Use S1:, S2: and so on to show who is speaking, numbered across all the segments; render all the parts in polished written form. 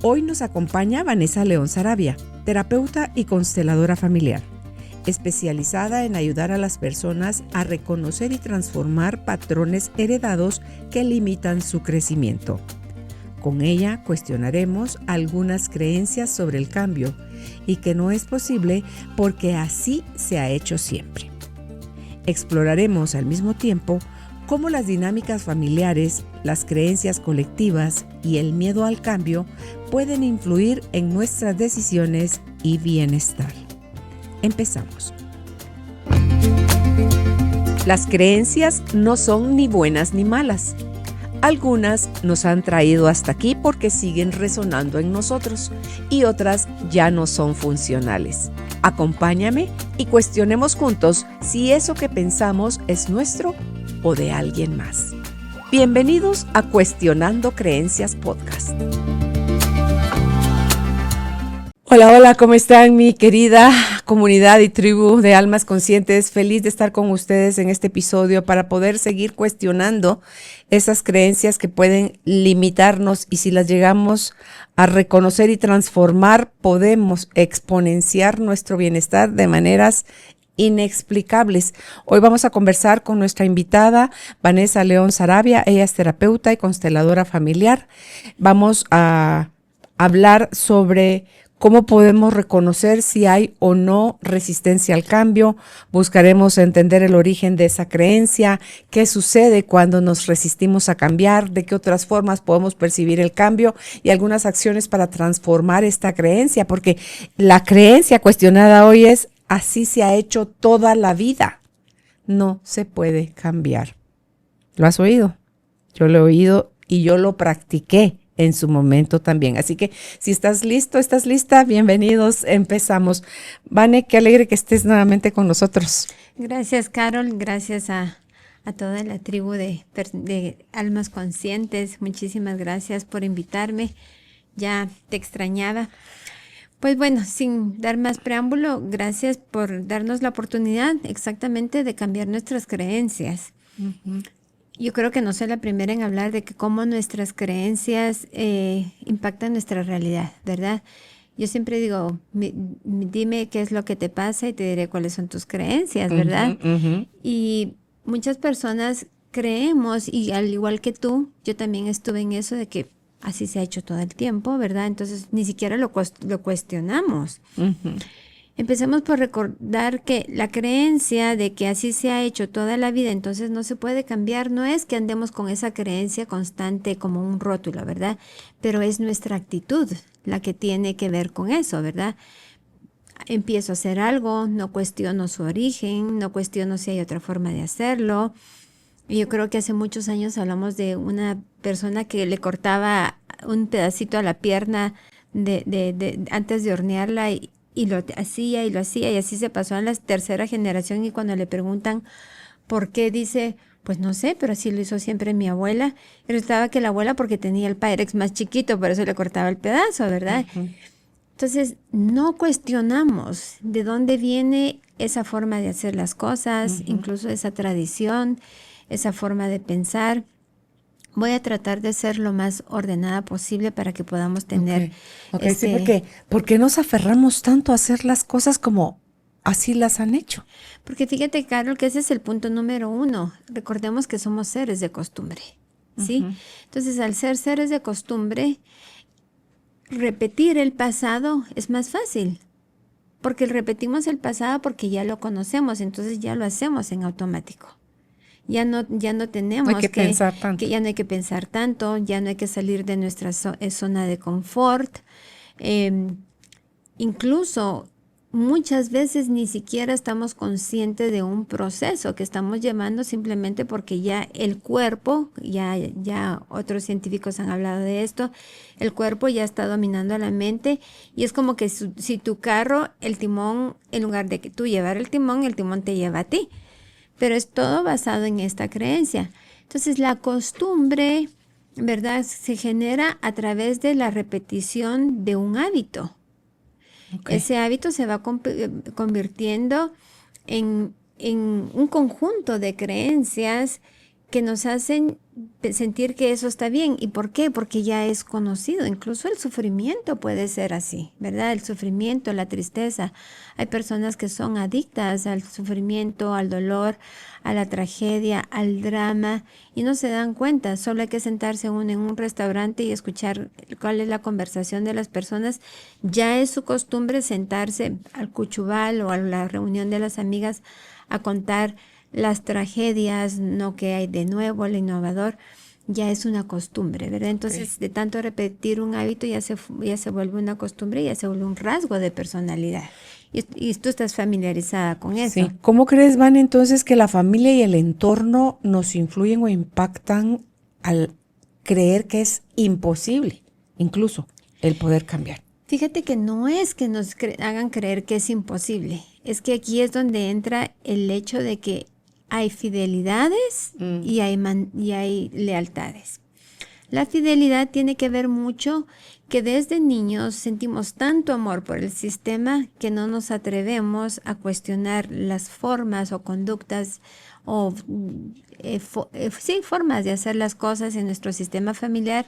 S1: Hoy nos acompaña Vanessa León Sarabia, terapeuta y consteladora familiar, especializada en ayudar a las personas a reconocer y transformar patrones heredados que limitan su crecimiento. Con ella cuestionaremos algunas creencias sobre el cambio y que no es posible porque así se ha hecho siempre. Exploraremos al mismo tiempo cómo las dinámicas familiares, las creencias colectivas y el miedo al cambio pueden influir en nuestras decisiones y bienestar. Empezamos. Las creencias no son ni buenas ni malas. Algunas nos han traído hasta aquí porque siguen resonando en nosotros y otras ya no son funcionales. Acompáñame y cuestionemos juntos si eso que pensamos es nuestro o de alguien más. Bienvenidos a Cuestionando Creencias Podcast. Hola, ¿cómo están mi querida comunidad y tribu de almas conscientes? Feliz de estar con ustedes en este episodio para poder seguir cuestionando esas creencias que pueden limitarnos y si las llegamos a reconocer y transformar, podemos exponenciar nuestro bienestar de maneras inexplicables. Hoy vamos a conversar con nuestra invitada Vanessa León Sarabia. Ella es terapeuta y consteladora familiar. Vamos a hablar sobre cómo podemos reconocer si hay o no resistencia al cambio. Buscaremos entender el origen de esa creencia, qué sucede cuando nos resistimos a cambiar, de qué otras formas podemos percibir el cambio y algunas acciones para transformar esta creencia, porque la creencia cuestionada hoy es: así se ha hecho toda la vida. No se puede cambiar. ¿Lo has oído? Yo lo he oído y yo lo practiqué en su momento también. Así que si estás listo, estás lista, bienvenidos, empezamos. Vane, qué alegre que estés nuevamente con nosotros.
S2: Gracias, Carol. Gracias a toda la tribu de almas conscientes. Muchísimas gracias por invitarme. Ya te extrañaba. Pues bueno, sin dar más preámbulo, gracias por darnos la oportunidad exactamente de cambiar nuestras creencias. Uh-huh. Yo creo que no soy la primera en hablar de que cómo nuestras creencias impactan nuestra realidad, ¿verdad? Yo siempre digo, dime qué es lo que te pasa y te diré cuáles son tus creencias, ¿verdad? Uh-huh, uh-huh. Y muchas personas creemos, y al igual que tú, yo también estuve en eso de que así se ha hecho todo el tiempo, ¿verdad? Entonces ni siquiera lo cuestionamos. Uh-huh. Empecemos por recordar que la creencia de que así se ha hecho toda la vida, entonces no se puede cambiar, no es que andemos con esa creencia constante como un rótulo, ¿verdad? Pero es nuestra actitud la que tiene que ver con eso, ¿verdad? Empiezo a hacer algo, no cuestiono su origen, no cuestiono si hay otra forma de hacerlo. Yo creo que hace muchos años hablamos de una persona que le cortaba un pedacito a la pierna antes de hornearla y lo hacía y así se pasó a la tercera generación, y cuando le preguntan por qué, dice, pues no sé, pero así lo hizo siempre mi abuela. Y resultaba que la abuela, porque tenía el Pyrex más chiquito, por eso le cortaba el pedazo, ¿verdad? Uh-huh. Entonces, no cuestionamos de dónde viene esa forma de hacer las cosas, uh-huh, incluso esa tradición, esa forma de pensar. Voy a tratar de ser lo más ordenada posible para que podamos tener...
S1: Okay. Sí, ¿por qué nos aferramos tanto a hacer las cosas como así las han hecho?
S2: Porque fíjate, Carol, que ese es el punto número 1. Recordemos que somos seres de costumbre, ¿sí? Uh-huh. Entonces, al ser seres de costumbre, repetir el pasado es más fácil. Porque repetimos el pasado porque ya lo conocemos, entonces ya lo hacemos en automático. Ya no tenemos
S1: pensar tanto.
S2: Que ya no hay que pensar tanto, ya no hay que salir de nuestra zona de confort. Incluso muchas veces ni siquiera estamos conscientes de un proceso que estamos llevando simplemente porque ya el cuerpo, ya otros científicos han hablado de esto, el cuerpo ya está dominando a la mente, y es como que si tu carro, el timón, en lugar de que tú llevar el timón te lleva a ti. Pero es todo basado en esta creencia. Entonces, la costumbre, ¿verdad?, se genera a través de la repetición de un hábito. Okay. Ese hábito se va convirtiendo en un conjunto de creencias que nos hacen sentir que eso está bien. ¿Y por qué? Porque ya es conocido. Incluso el sufrimiento puede ser así, ¿verdad? El sufrimiento, la tristeza. Hay personas que son adictas al sufrimiento, al dolor, a la tragedia, al drama, y no se dan cuenta. Solo hay que sentarse uno en un restaurante y escuchar cuál es la conversación de las personas. Ya es su costumbre sentarse al cuchubal o a la reunión de las amigas a contar las tragedias, no que hay de nuevo, lo innovador, ya es una costumbre, ¿verdad? Entonces, de tanto repetir un hábito ya se vuelve una costumbre, ya se vuelve un rasgo de personalidad. Y tú estás familiarizada con eso.
S1: Sí. ¿Cómo crees, Van, entonces que la familia y el entorno nos influyen o impactan al creer que es imposible, incluso, el poder cambiar?
S2: Fíjate que no es que nos hagan creer que es imposible, es que aquí es donde entra el hecho de que hay fidelidades y hay lealtades. La fidelidad tiene que ver mucho que desde niños sentimos tanto amor por el sistema que no nos atrevemos a cuestionar las formas o conductas o formas de hacer las cosas en nuestro sistema familiar,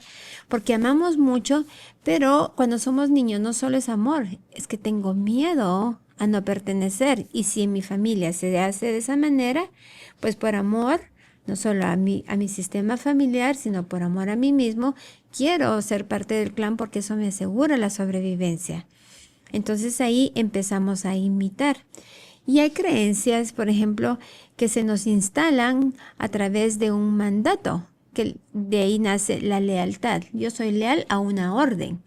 S2: porque amamos mucho, pero cuando somos niños no solo es amor, es que tengo miedo a no pertenecer, y si en mi familia se hace de esa manera, pues por amor, no solo a mi sistema familiar, sino por amor a mí mismo, quiero ser parte del clan porque eso me asegura la sobrevivencia. Entonces ahí empezamos a imitar. Y hay creencias, por ejemplo, que se nos instalan a través de un mandato, que de ahí nace la lealtad. Yo soy leal a una orden.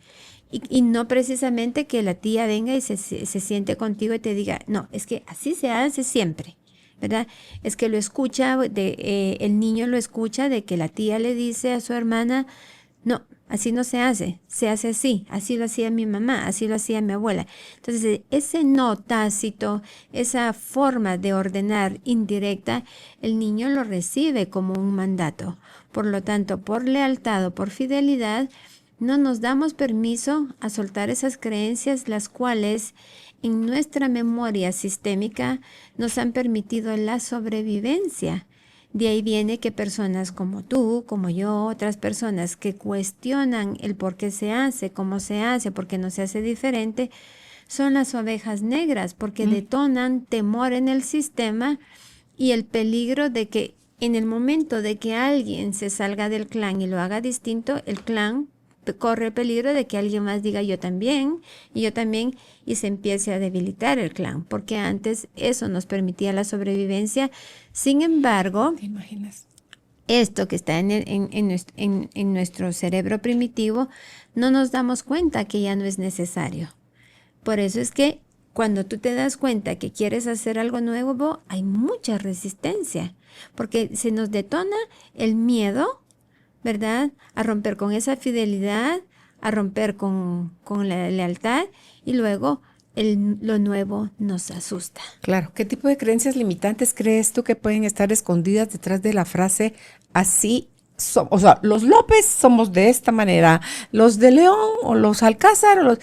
S2: Y no precisamente que la tía venga y se siente contigo y te diga, no, es que así se hace siempre, ¿verdad? Es que lo escucha, el niño lo escucha de que la tía le dice a su hermana, no, así no se hace así lo hacía mi mamá, así lo hacía mi abuela. Entonces, ese no tácito, esa forma de ordenar indirecta, el niño lo recibe como un mandato. Por lo tanto, por lealtad o por fidelidad, no nos damos permiso a soltar esas creencias, las cuales en nuestra memoria sistémica nos han permitido la sobrevivencia. De ahí viene que personas como tú, como yo, otras personas que cuestionan el por qué se hace, cómo se hace, por qué no se hace diferente, son las ovejas negras, porque detonan temor en el sistema y el peligro de que en el momento de que alguien se salga del clan y lo haga distinto, el clan corre el peligro de que alguien más diga yo también, y se empiece a debilitar el clan, porque antes eso nos permitía la sobrevivencia. Sin embargo,
S1: ¿Te imaginas?
S2: Esto que está en nuestro cerebro primitivo, no nos damos cuenta que ya no es necesario. Por eso es que cuando tú te das cuenta que quieres hacer algo nuevo, hay mucha resistencia, porque se nos detona el miedo, ¿verdad? A romper con esa fidelidad, a romper con la lealtad, y luego lo nuevo nos asusta.
S1: Claro. ¿Qué tipo de creencias limitantes crees tú que pueden estar escondidas detrás de la frase así somos? O sea, los López somos de esta manera, los de León o los Alcázar,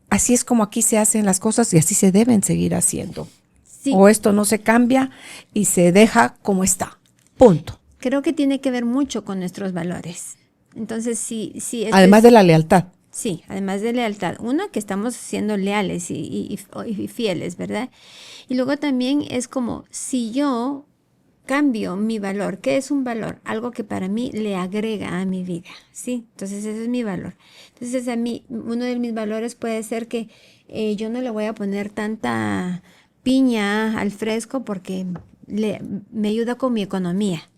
S1: así es como aquí se hacen las cosas y así se deben seguir haciendo.
S2: Sí.
S1: O esto no se cambia y se deja como está. Punto.
S2: Creo que tiene que ver mucho con nuestros valores. Entonces, sí.
S1: Además de la lealtad.
S2: Sí, además de lealtad. Uno, que estamos siendo leales y fieles, ¿verdad? Y luego también es como si yo cambio mi valor. ¿Qué es un valor? Algo que para mí le agrega a mi vida, ¿sí? Entonces ese es mi valor. Entonces a mí, uno de mis valores puede ser que yo no le voy a poner tanta piña al fresco porque me ayuda con mi economía.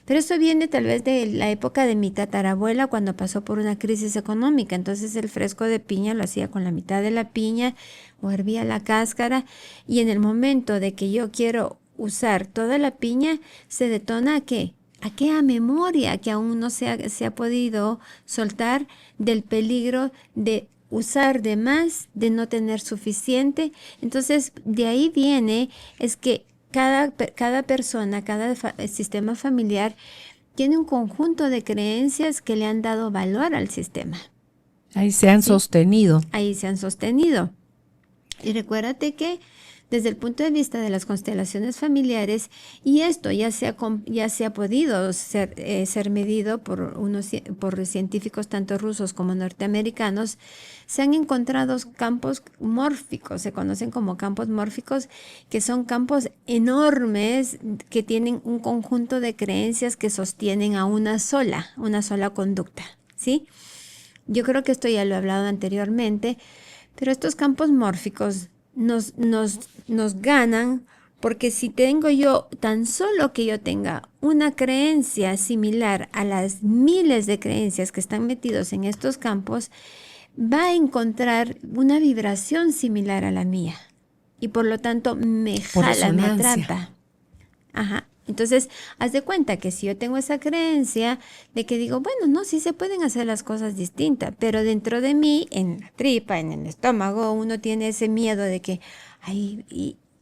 S2: Pero eso viene tal vez de la época de mi tatarabuela, cuando pasó por una crisis económica. Entonces el fresco de piña lo hacía con la mitad de la piña o hervía la cáscara, y en el momento de que yo quiero usar toda la piña, se detona ¿a qué? A memoria que aún no se ha podido soltar del peligro de usar de más, de no tener suficiente. Entonces de ahí viene, es que cada persona, cada sistema familiar tiene un conjunto de creencias que le han dado valor al sistema.
S1: Ahí se han sostenido.
S2: Ahí se han sostenido. Y recuérdate que desde el punto de vista de las constelaciones familiares, y esto ya se ha podido ser medido por científicos tanto rusos como norteamericanos. Se han encontrado campos mórficos, se conocen como campos mórficos, que son campos enormes que tienen un conjunto de creencias que sostienen a una sola conducta, ¿sí? Yo creo que esto ya lo he hablado anteriormente, pero estos campos mórficos nos ganan porque si tengo yo, tan solo que yo tenga una creencia similar a las miles de creencias que están metidos en estos campos, va a encontrar una vibración similar a la mía y por lo tanto me jala, me atrapa. Ajá. Entonces, haz de cuenta que si yo tengo esa creencia de que digo, bueno, no, sí se pueden hacer las cosas distintas, pero dentro de mí, en la tripa, en el estómago, uno tiene ese miedo de que,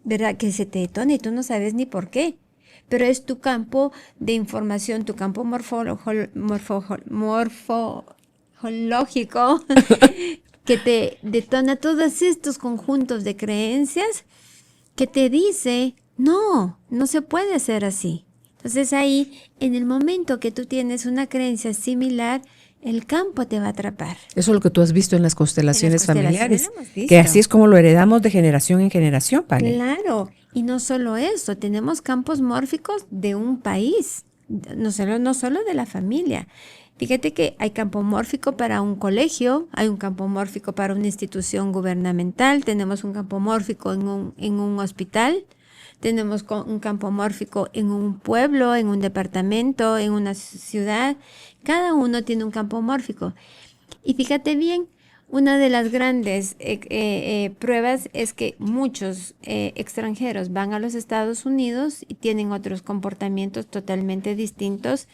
S2: ¿verdad? Que se te detone y tú no sabes ni por qué. Pero es tu campo de información, tu campo morfológico que te detona todos estos conjuntos de creencias que te dice, no se puede hacer así. Entonces ahí, en el momento que tú tienes una creencia similar, el campo te va a atrapar.
S1: Eso es lo que tú has visto en las constelaciones familiares, que así es como lo heredamos de generación en generación, Vane.
S2: Claro, y no solo eso, tenemos campos mórficos de un país, no solo de la familia. Fíjate que hay campo mórfico para un colegio, hay un campo mórfico para una institución gubernamental, tenemos un campo mórfico en un hospital, tenemos un campo mórfico en un pueblo, en un departamento, en una ciudad. Cada uno tiene un campo mórfico. Y fíjate bien, una de las grandes pruebas es que muchos extranjeros van a los Estados Unidos y tienen otros comportamientos totalmente distintos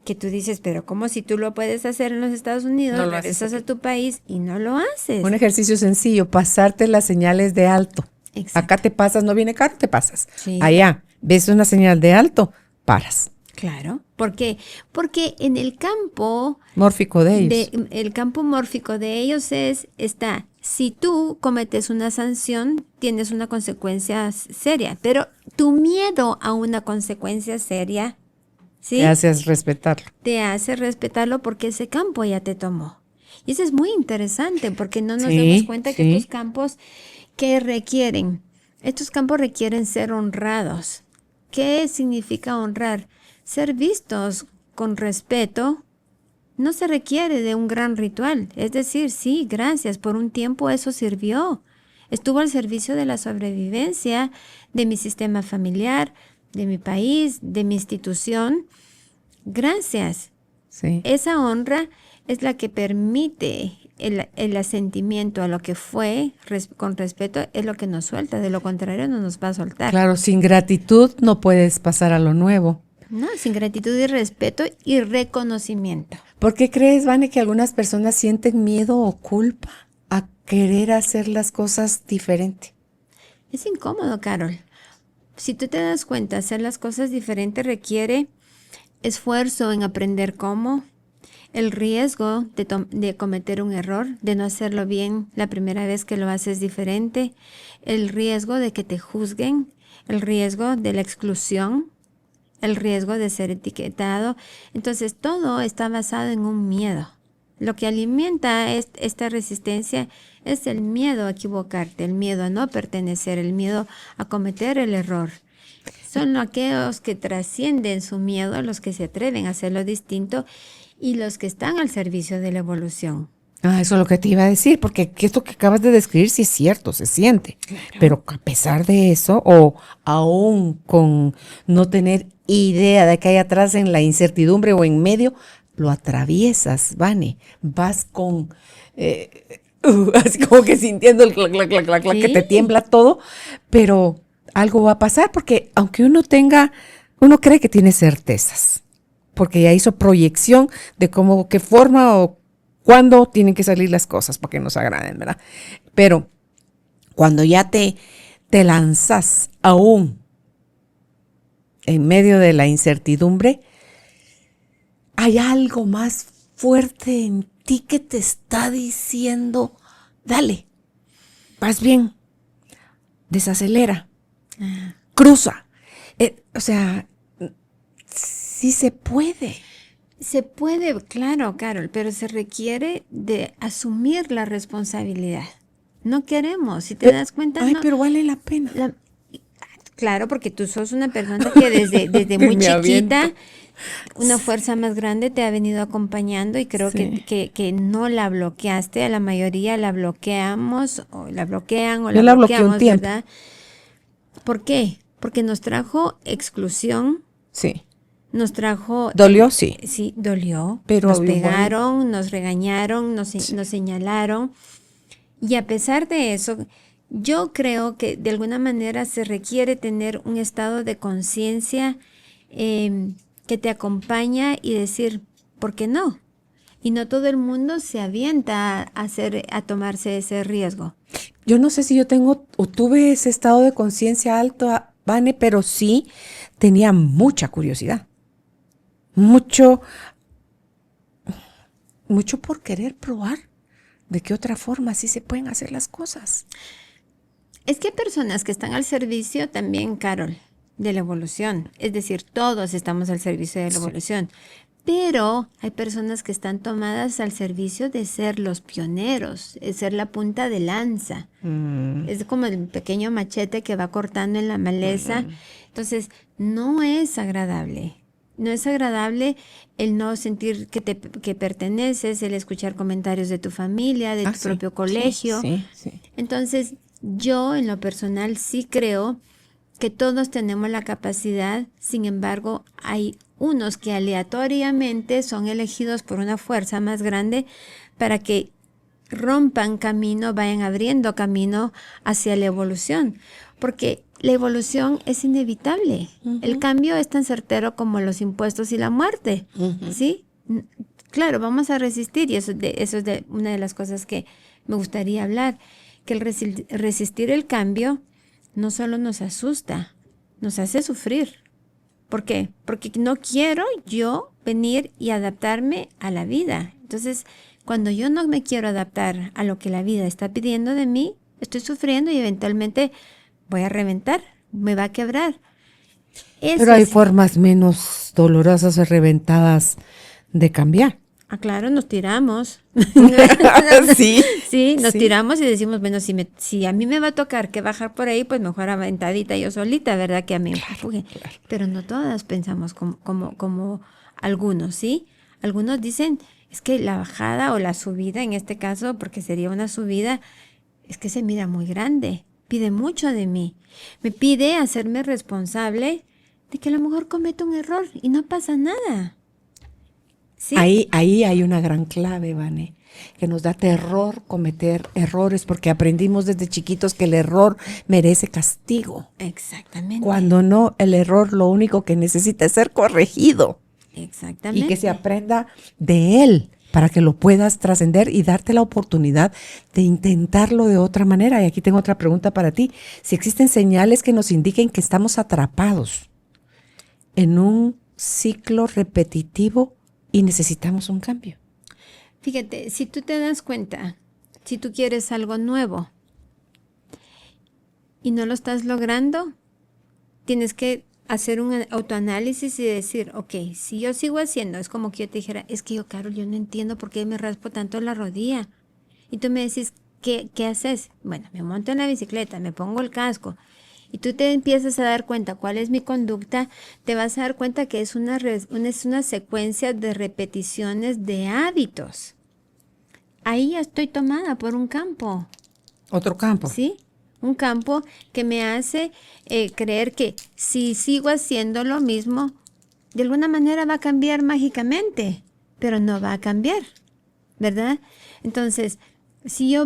S2: que tú dices, pero ¿cómo si tú lo puedes hacer en los Estados Unidos? No regresas a tu país y no lo haces.
S1: Un ejercicio sencillo, pasarte las señales de alto. Exacto. Acá te pasas, no viene carro, te pasas. Sí. Allá, ves una señal de alto, paras.
S2: Claro. ¿Por qué? Porque en el campo
S1: mórfico de ellos.
S2: El campo mórfico de ellos está, si tú cometes una sanción, tienes una consecuencia seria, pero tu miedo a una consecuencia seria, ¿sí?
S1: Te haces respetarlo.
S2: Te hace respetarlo porque ese campo ya te tomó. Y eso es muy interesante porque no nos damos cuenta que estos campos estos campos requieren ser honrados. ¿Qué significa honrar? Ser vistos con respeto. No se requiere de un gran ritual. Es decir, sí, gracias, por un tiempo eso sirvió. Estuvo al servicio de la sobrevivencia de mi sistema familiar, de mi país, de mi institución. Gracias.
S1: Sí.
S2: Esa honra es la que permite el asentimiento a lo que fue con respeto, es lo que nos suelta. De lo contrario, no nos va a soltar.
S1: Claro, sin gratitud no puedes pasar a lo nuevo.
S2: No, sin gratitud y respeto y reconocimiento.
S1: ¿Por qué crees, Vane, que algunas personas sienten miedo o culpa a querer hacer las cosas diferente?
S2: Es incómodo, Carol. Si tú te das cuenta, hacer las cosas diferentes requiere esfuerzo en aprender cómo, el riesgo de cometer un error, de no hacerlo bien la primera vez que lo haces diferente, el riesgo de que te juzguen, el riesgo de la exclusión, el riesgo de ser etiquetado. Entonces, todo está basado en un miedo. Lo que alimenta esta resistencia es el miedo a equivocarte, el miedo a no pertenecer, el miedo a cometer el error. Son aquellos que trascienden su miedo, los que se atreven a hacerlo distinto y los que están al servicio de la evolución.
S1: Eso es lo que te iba a decir, porque esto que acabas de describir sí es cierto, se siente. Claro. Pero a pesar de eso, o aún con no tener idea de qué hay atrás en la incertidumbre o en medio, lo atraviesas, Vane. Vas con, así como que sintiendo el clac, clac, clac, clac, clac, que te tiembla todo, pero algo va a pasar, porque aunque uno cree que tiene certezas, porque ya hizo proyección de cómo, qué forma o cuándo tienen que salir las cosas para que nos agraden, ¿verdad? Pero cuando ya te lanzas aún en medio de la incertidumbre, hay algo más fuerte en ti que te está diciendo, dale, vas bien, desacelera, cruza. O sea, sí se puede.
S2: Se puede, claro, Carol, pero se requiere de asumir la responsabilidad. No queremos, si te das cuenta,
S1: Ay,
S2: no.
S1: pero vale la pena.
S2: Claro, porque tú sos una persona que desde muy
S1: Me
S2: chiquita,
S1: aviento.
S2: una fuerza más grande te ha venido acompañando y creo
S1: Sí.
S2: que no la bloqueaste. A la mayoría la bloqueamos o la bloquean o
S1: Yo
S2: la
S1: la bloqueé un
S2: bloqueamos,
S1: tiempo.
S2: ¿verdad? ¿Por qué? Porque nos trajo exclusión,
S1: Sí.
S2: nos trajo...
S1: ¿Dolió? Sí.
S2: Sí, dolió.
S1: Pero
S2: Nos
S1: igual.
S2: pegaron, nos regañaron, nos señalaron. Y a pesar de eso, yo creo que de alguna manera se requiere tener un estado de conciencia que te acompaña y decir, ¿por qué no? Y no todo el mundo se avienta a tomarse ese riesgo.
S1: Yo no sé si yo tengo o tuve ese estado de conciencia alto, Vane, pero sí tenía mucha curiosidad. Mucho por querer probar de qué otra forma sí se pueden hacer las cosas.
S2: Es que hay personas que están al servicio también, Carol, de la evolución. Es decir, todos estamos al servicio de la evolución. Pero hay personas que están tomadas al servicio de ser los pioneros, de ser la punta de lanza. Es como el pequeño machete que va cortando en la maleza. Entonces, no es agradable. No es agradable el no sentir que perteneces, el escuchar comentarios de tu familia, de tu propio colegio.
S1: Sí.
S2: Entonces, yo en lo personal sí creo que todos tenemos la capacidad, sin embargo, hay unos que aleatoriamente son elegidos por una fuerza más grande para que rompan camino, vayan abriendo camino hacia la evolución, porque la evolución es inevitable. El cambio es tan certero como los impuestos y la muerte, ¿sí? Claro, vamos a resistir y eso es una de las cosas que me gustaría hablar, que el resistir el cambio no solo nos asusta, nos hace sufrir. ¿Por qué? Porque no quiero yo venir y adaptarme a la vida. Entonces, cuando yo no me quiero adaptar a lo que la vida está pidiendo de mí, estoy sufriendo y eventualmente voy a reventar, me va a quebrar.
S1: Pero hay formas menos dolorosas o reventadas de cambiar.
S2: Ah, claro, nos tiramos. Sí, nos tiramos y decimos, bueno, si a mí me va a tocar que bajar por ahí, pues mejor aventadita yo solita, ¿verdad? Que a mí me empuje. Claro. Pero no todas pensamos como algunos, ¿sí? Algunos dicen, es que la bajada o la subida, en este caso, porque sería una subida, es que se mira muy grande, pide mucho de mí. Me pide hacerme responsable de que a lo mejor cometo un error y no pasa nada. ¿Sí?
S1: Ahí hay una gran clave, Vane, que nos da terror cometer errores porque aprendimos desde chiquitos que el error merece castigo.
S2: Exactamente.
S1: Cuando no, el error lo único que necesita es ser corregido.
S2: Exactamente.
S1: Y que se aprenda de él para que lo puedas trascender y darte la oportunidad de intentarlo de otra manera. Y aquí tengo otra pregunta para ti. Si existen señales que nos indiquen que estamos atrapados en un ciclo repetitivo y necesitamos un cambio.
S2: Fíjate, si tú te das cuenta, si tú quieres algo nuevo y no lo estás logrando, tienes que hacer un autoanálisis y decir, ok, si yo sigo haciendo, es como que yo te dijera, es que yo, Carol, yo no entiendo por qué me raspo tanto la rodilla. Y tú me decís, ¿qué haces? Bueno, me monto en la bicicleta, me pongo el casco. Y tú te empiezas a dar cuenta cuál es mi conducta, te vas a dar cuenta que es una secuencia de repeticiones de hábitos. Ahí ya estoy tomada por un campo.
S1: Otro campo.
S2: ¿Sí? Un campo que me hace creer que si sigo haciendo lo mismo, de alguna manera va a cambiar mágicamente, pero no va a cambiar, ¿verdad? Entonces, si yo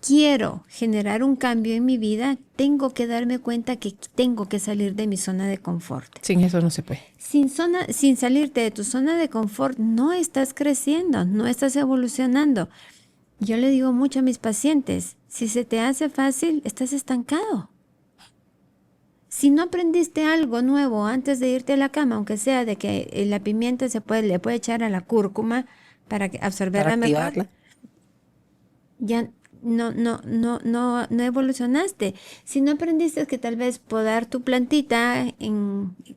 S2: quiero generar un cambio en mi vida, tengo que darme cuenta que tengo que salir de mi zona de confort.
S1: Sin eso no se puede.
S2: Sin salirte de tu zona de confort, no estás creciendo, no estás evolucionando. Yo le digo mucho a mis pacientes, si se te hace fácil, estás estancado. Si no aprendiste algo nuevo antes de irte a la cama, aunque sea de que la pimienta le puede echar a la cúrcuma para absorberla mejor, ya no evolucionaste. Si no aprendiste que tal vez podar tu plantita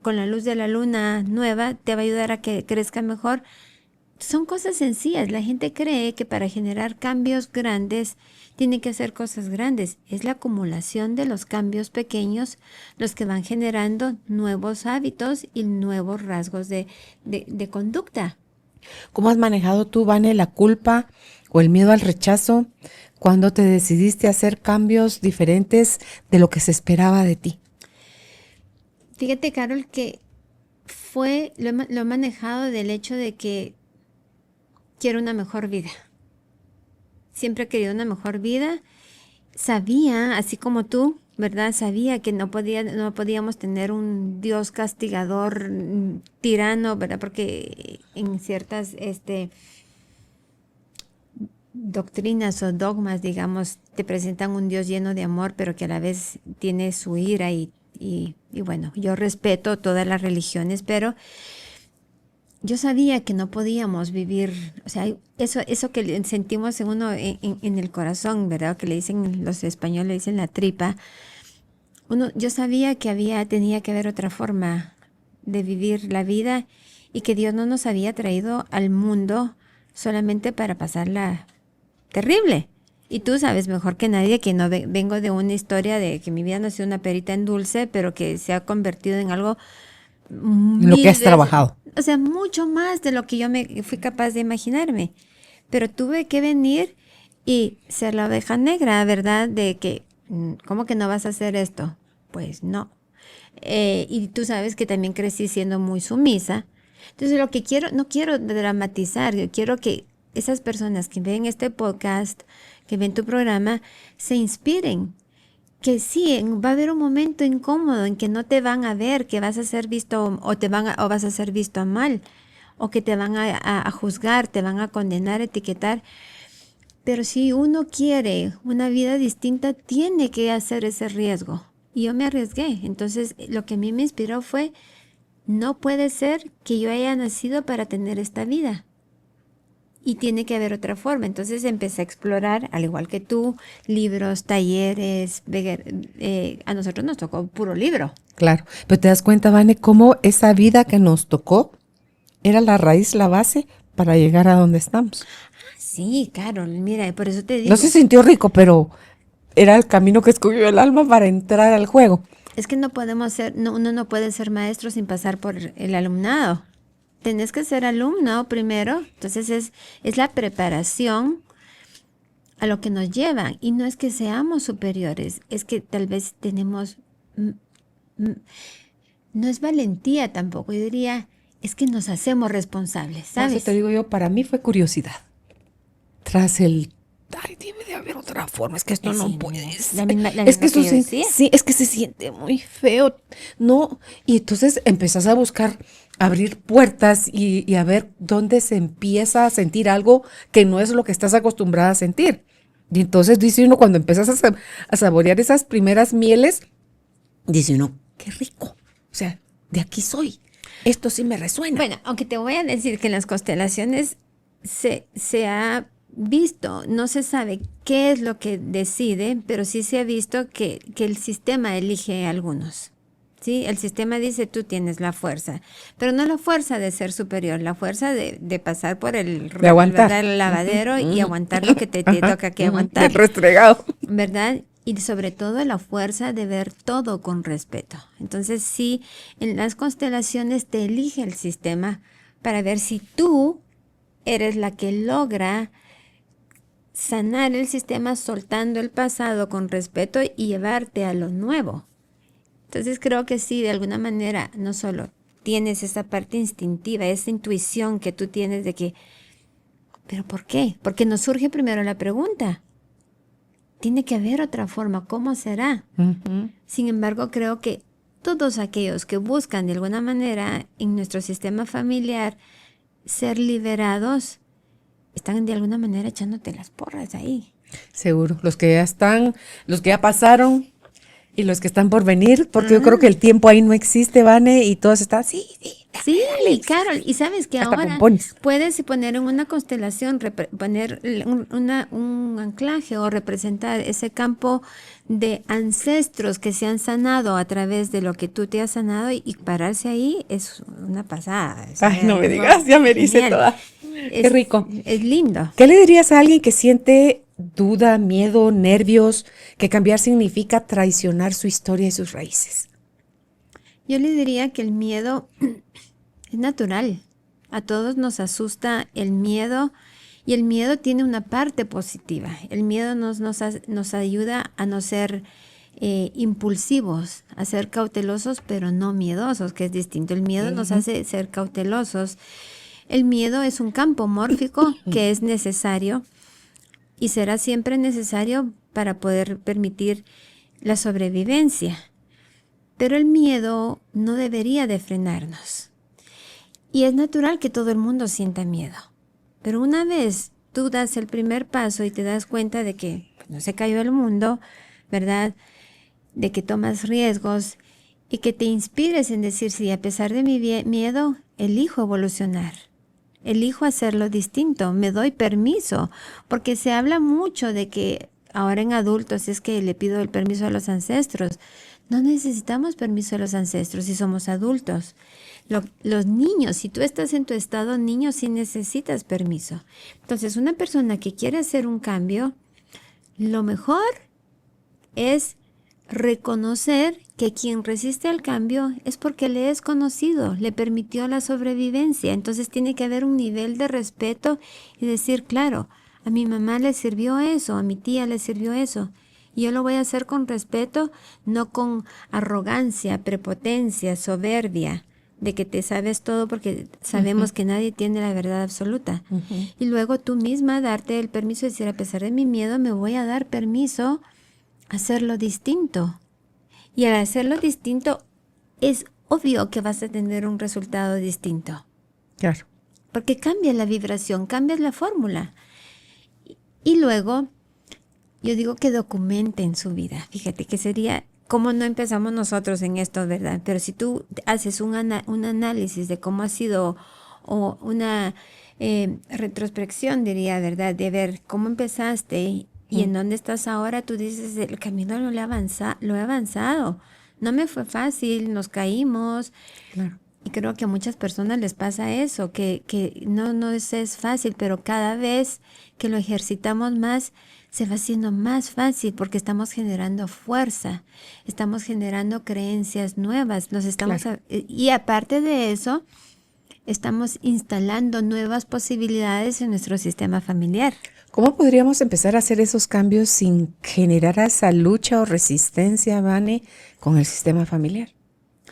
S2: con la luz de la luna nueva te va a ayudar a que crezca mejor. Son cosas sencillas. La gente cree que para generar cambios grandes tiene que hacer cosas grandes. Es la acumulación de los cambios pequeños los que van generando nuevos hábitos y nuevos rasgos de conducta.
S1: ¿Cómo has manejado tú, Vane, la culpa o el miedo al rechazo cuando te decidiste a hacer cambios diferentes de lo que se esperaba de ti?
S2: Fíjate, Carol, que lo he manejado del hecho de que quiero una mejor vida. Siempre he querido una mejor vida. Sabía, así como tú, ¿verdad? Sabía que no podíamos tener un Dios castigador, tirano, ¿verdad? Porque en ciertas doctrinas o dogmas, digamos, te presentan un Dios lleno de amor, pero que a la vez tiene su ira y bueno, yo respeto todas las religiones, pero yo sabía que no podíamos vivir, o sea, eso que sentimos en uno en el corazón, ¿verdad? Que le dicen, los españoles le dicen la tripa. Yo sabía que tenía que haber otra forma de vivir la vida y que Dios no nos había traído al mundo solamente para pasarla terrible. Y tú sabes mejor que nadie que no vengo de una historia de que mi vida no ha sido una perita en dulce, pero que se ha convertido en algo
S1: Lo que has trabajado.
S2: O sea, mucho más de lo que yo me fui capaz de imaginarme. Pero tuve que venir y ser la oveja negra, ¿verdad? De que, ¿cómo que no vas a hacer esto? Pues no. Y tú sabes que también crecí siendo muy sumisa. Entonces lo que no quiero dramatizar, yo quiero que esas personas que ven este podcast, que ven tu programa, se inspiren. Que sí, va a haber un momento incómodo en que no te van a ver, que vas a ser visto o vas a ser visto mal, o que te van a juzgar, te van a condenar, etiquetar. Pero si uno quiere una vida distinta, tiene que hacer ese riesgo. Y yo me arriesgué. Entonces, lo que a mí me inspiró fue, no puede ser que yo haya nacido para tener esta vida. Y tiene que haber otra forma. Entonces empecé a explorar, al igual que tú, libros, talleres. A nosotros nos tocó puro libro.
S1: Claro, pero te das cuenta, Vane, cómo esa vida que nos tocó era la raíz, la base para llegar a donde estamos.
S2: Sí, Carol, mira, por eso te digo.
S1: No se sintió rico, pero era el camino que escogió el alma para entrar al juego.
S2: Es que uno no puede ser maestro sin pasar por el alumnado. Tenés que ser alumno primero, entonces es la preparación a lo que nos llevan. Y no es que seamos superiores, es que tal vez tenemos, no es valentía tampoco, yo diría, es que nos hacemos responsables, ¿sabes?
S1: Eso te digo yo, para mí fue curiosidad. Tras el, ay, debe de haber otra forma, es que esto no puede ser. Es que eso sí, es que se siente muy feo, ¿no? Y entonces empezás a buscar abrir puertas y a ver dónde se empieza a sentir algo que no es lo que estás acostumbrada a sentir. Y entonces dice uno, cuando empiezas a saborear esas primeras mieles, dice uno, qué rico. O sea, de aquí soy. Esto sí me resuena.
S2: Bueno, aunque te voy a decir que en las constelaciones se ha visto, no se sabe qué es lo que decide, pero sí se ha visto que el sistema elige a algunos. ¿Sí? El sistema dice, tú tienes la fuerza, pero no la fuerza de ser superior, la fuerza de pasar por el lavadero y aguantar lo que te toca que aguantar.
S1: El restregado.
S2: ¿Verdad? Y sobre todo la fuerza de ver todo con respeto. Entonces sí, en las constelaciones te elige el sistema para ver si tú eres la que logra sanar el sistema soltando el pasado con respeto y llevarte a lo nuevo. Entonces creo que sí, de alguna manera, no solo tienes esa parte instintiva, esa intuición que tú tienes de que, ¿pero por qué? Porque nos surge primero la pregunta. Tiene que haber otra forma, ¿cómo será? Uh-huh. Sin embargo, creo que todos aquellos que buscan de alguna manera en nuestro sistema familiar ser liberados, están de alguna manera echándote las porras ahí.
S1: Seguro, los que ya están, los que ya pasaron y los que están por venir, porque yo creo que el tiempo ahí no existe, Vane, y todos están, sí,
S2: Sí, Carol, y sabes que
S1: Hasta
S2: ahora
S1: pompones.
S2: puedes poner en una constelación, poner un anclaje o representar ese campo de ancestros que se han sanado a través de lo que tú te has sanado y pararse ahí es una pasada, es
S1: Ay, no me
S2: algo
S1: digas, ya me dice
S2: genial.
S1: toda. Qué rico.
S2: Es lindo.
S1: ¿Qué le dirías a alguien que siente duda, miedo, nervios, que cambiar significa traicionar su historia y sus raíces?
S2: Yo le diría que el miedo es natural. A todos nos asusta el miedo y el miedo tiene una parte positiva. El miedo nos ayuda a no ser impulsivos, a ser cautelosos, pero no miedosos, que es distinto. El miedo nos hace ser cautelosos. El miedo es un campo mórfico que es necesario y será siempre necesario para poder permitir la sobrevivencia. Pero el miedo no debería de frenarnos. Y es natural que todo el mundo sienta miedo. Pero una vez tú das el primer paso y te das cuenta de que no se cayó el mundo, ¿verdad? De que tomas riesgos y que te inspires en decir, sí, a pesar de mi miedo, elijo evolucionar. Elijo hacerlo distinto, me doy permiso, porque se habla mucho de que ahora en adultos es que le pido el permiso a los ancestros. No necesitamos permiso de los ancestros si somos adultos. Los niños, si tú estás en tu estado niño, sí necesitas permiso. Entonces, una persona que quiere hacer un cambio, lo mejor es reconocer que quien resiste al cambio es porque le es conocido, le permitió la sobrevivencia. Entonces tiene que haber un nivel de respeto y decir, claro, a mi mamá le sirvió eso, a mi tía le sirvió eso. Y yo lo voy a hacer con respeto, no con arrogancia, prepotencia, soberbia, de que te sabes todo porque sabemos que nadie tiene la verdad absoluta. Y luego tú misma darte el permiso de decir, a pesar de mi miedo, me voy a dar permiso a hacerlo distinto. Y al hacerlo distinto, es obvio que vas a tener un resultado distinto.
S1: Claro.
S2: Porque cambias la vibración, cambias la fórmula. Y luego, yo digo que documenten su vida. Fíjate que sería, como no empezamos nosotros en esto, ¿verdad? Pero si tú haces un análisis de cómo ha sido, o una retrospección, diría, ¿verdad? De ver cómo empezaste y en dónde estás ahora, tú dices, el camino lo he avanzado. No me fue fácil, nos caímos.
S1: Claro.
S2: Y creo que a muchas personas les pasa eso, que no es fácil, pero cada vez que lo ejercitamos más, se va haciendo más fácil porque estamos generando fuerza, estamos generando creencias nuevas,
S1: Claro.
S2: y aparte de eso, estamos instalando nuevas posibilidades en nuestro sistema familiar.
S1: ¿Cómo podríamos empezar a hacer esos cambios sin generar esa lucha o resistencia, Vane, con el sistema familiar,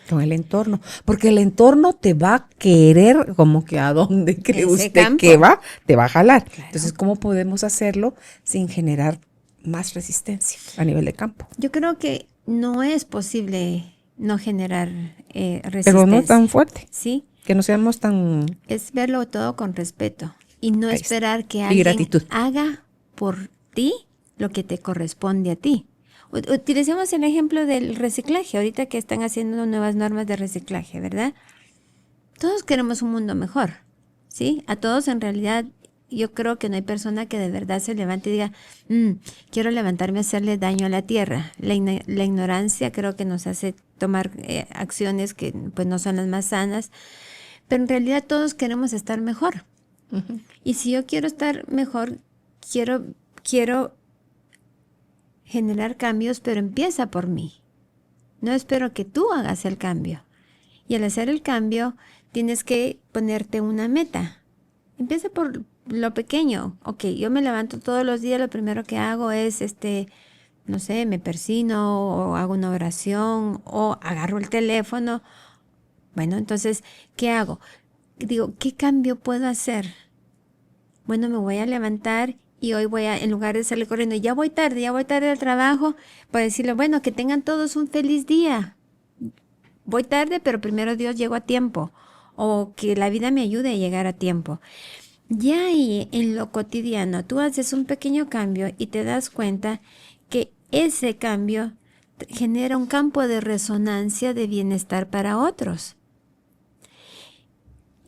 S1: con el entorno? Porque el entorno te va a querer como que a donde cree
S2: Ese
S1: usted
S2: campo.
S1: que va, te va a jalar.
S2: Claro.
S1: Entonces, ¿cómo podemos hacerlo sin generar más resistencia a nivel de campo?
S2: Yo creo que no es posible no generar resistencia.
S1: Pero no tan fuerte,
S2: ¿Sí?
S1: que no seamos tan...
S2: Es verlo todo con respeto y no
S1: Ahí está.
S2: esperar que
S1: Y
S2: alguien
S1: gratitud.
S2: haga por ti lo que te corresponde a ti. Utilicemos el ejemplo del reciclaje, ahorita que están haciendo nuevas normas de reciclaje, ¿verdad? Todos queremos un mundo mejor, ¿sí? A todos en realidad yo creo que no hay persona que de verdad se levante y diga, quiero levantarme a hacerle daño a la tierra. La ignorancia creo que nos hace tomar acciones que pues no son las más sanas, pero en realidad todos queremos estar mejor. Y si yo quiero estar mejor, quiero generar cambios, pero empieza por mí. No espero que tú hagas el cambio. Y al hacer el cambio, tienes que ponerte una meta. Empieza por lo pequeño. Ok, yo me levanto todos los días, lo primero que hago es, no sé, me persino o hago una oración o agarro el teléfono. Bueno, entonces, ¿qué hago? Digo, ¿qué cambio puedo hacer? Bueno, me voy a levantar y hoy en lugar de salir corriendo, ya voy tarde al trabajo, para decirle, bueno, que tengan todos un feliz día. Voy tarde, pero primero Dios llego a tiempo. O que la vida me ayude a llegar a tiempo. Ya ahí en lo cotidiano, tú haces un pequeño cambio y te das cuenta que ese cambio genera un campo de resonancia de bienestar para otros.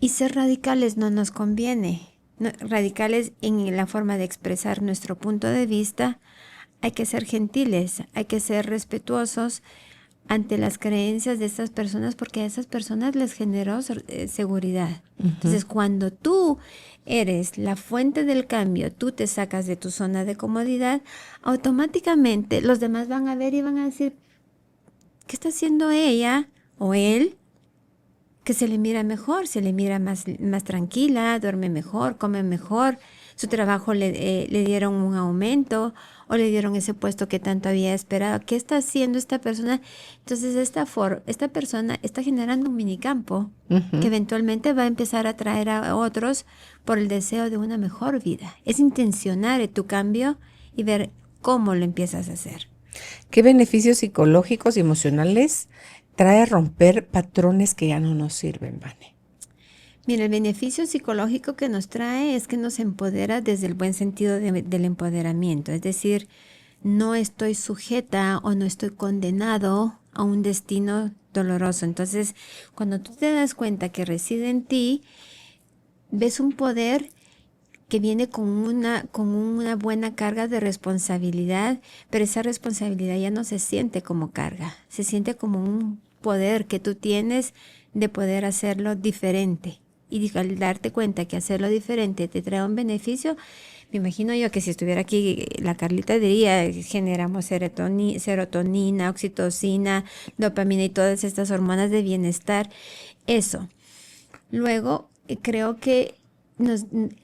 S2: Y ser radicales no nos conviene. Radicales en la forma de expresar nuestro punto de vista. Hay que ser gentiles, hay que ser respetuosos ante las creencias de estas personas, porque a esas personas les generó seguridad. Entonces, cuando tú eres la fuente del cambio, tú te sacas de tu zona de comodidad, automáticamente los demás van a ver y van a decir, ¿qué está haciendo ella o él? Que se le mira mejor, se le mira más tranquila, duerme mejor, come mejor, su trabajo le dieron un aumento o le dieron ese puesto que tanto había esperado. ¿Qué está haciendo esta persona? Entonces esta persona está generando un minicampo que eventualmente va a empezar a atraer a otros por el deseo de una mejor vida. Es intencionar tu cambio y ver cómo lo empiezas a hacer.
S1: ¿Qué beneficios psicológicos y emocionales trae romper patrones que ya no nos sirven, Vane?
S2: Mira, el beneficio psicológico que nos trae es que nos empodera desde el buen sentido del empoderamiento. Es decir, no estoy sujeta o no estoy condenado a un destino doloroso. Entonces, cuando tú te das cuenta que reside en ti, ves un poder que viene con una buena carga de responsabilidad, pero esa responsabilidad ya no se siente como carga, se siente como un poder que tú tienes de poder hacerlo diferente. Y al darte cuenta que hacerlo diferente te trae un beneficio, me imagino yo que si estuviera aquí la Carlita diría, generamos serotonina, oxitocina, dopamina y todas estas hormonas de bienestar. Eso. Luego, creo que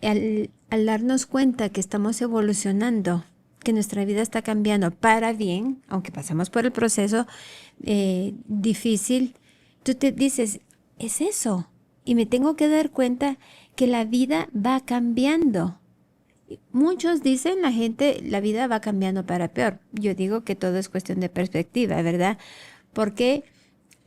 S2: al darnos cuenta que estamos evolucionando, que nuestra vida está cambiando para bien, aunque pasamos por el proceso difícil, tú te dices, es eso. Y me tengo que dar cuenta que la vida va cambiando. Muchos dicen, la vida va cambiando para peor. Yo digo que todo es cuestión de perspectiva, ¿verdad? Porque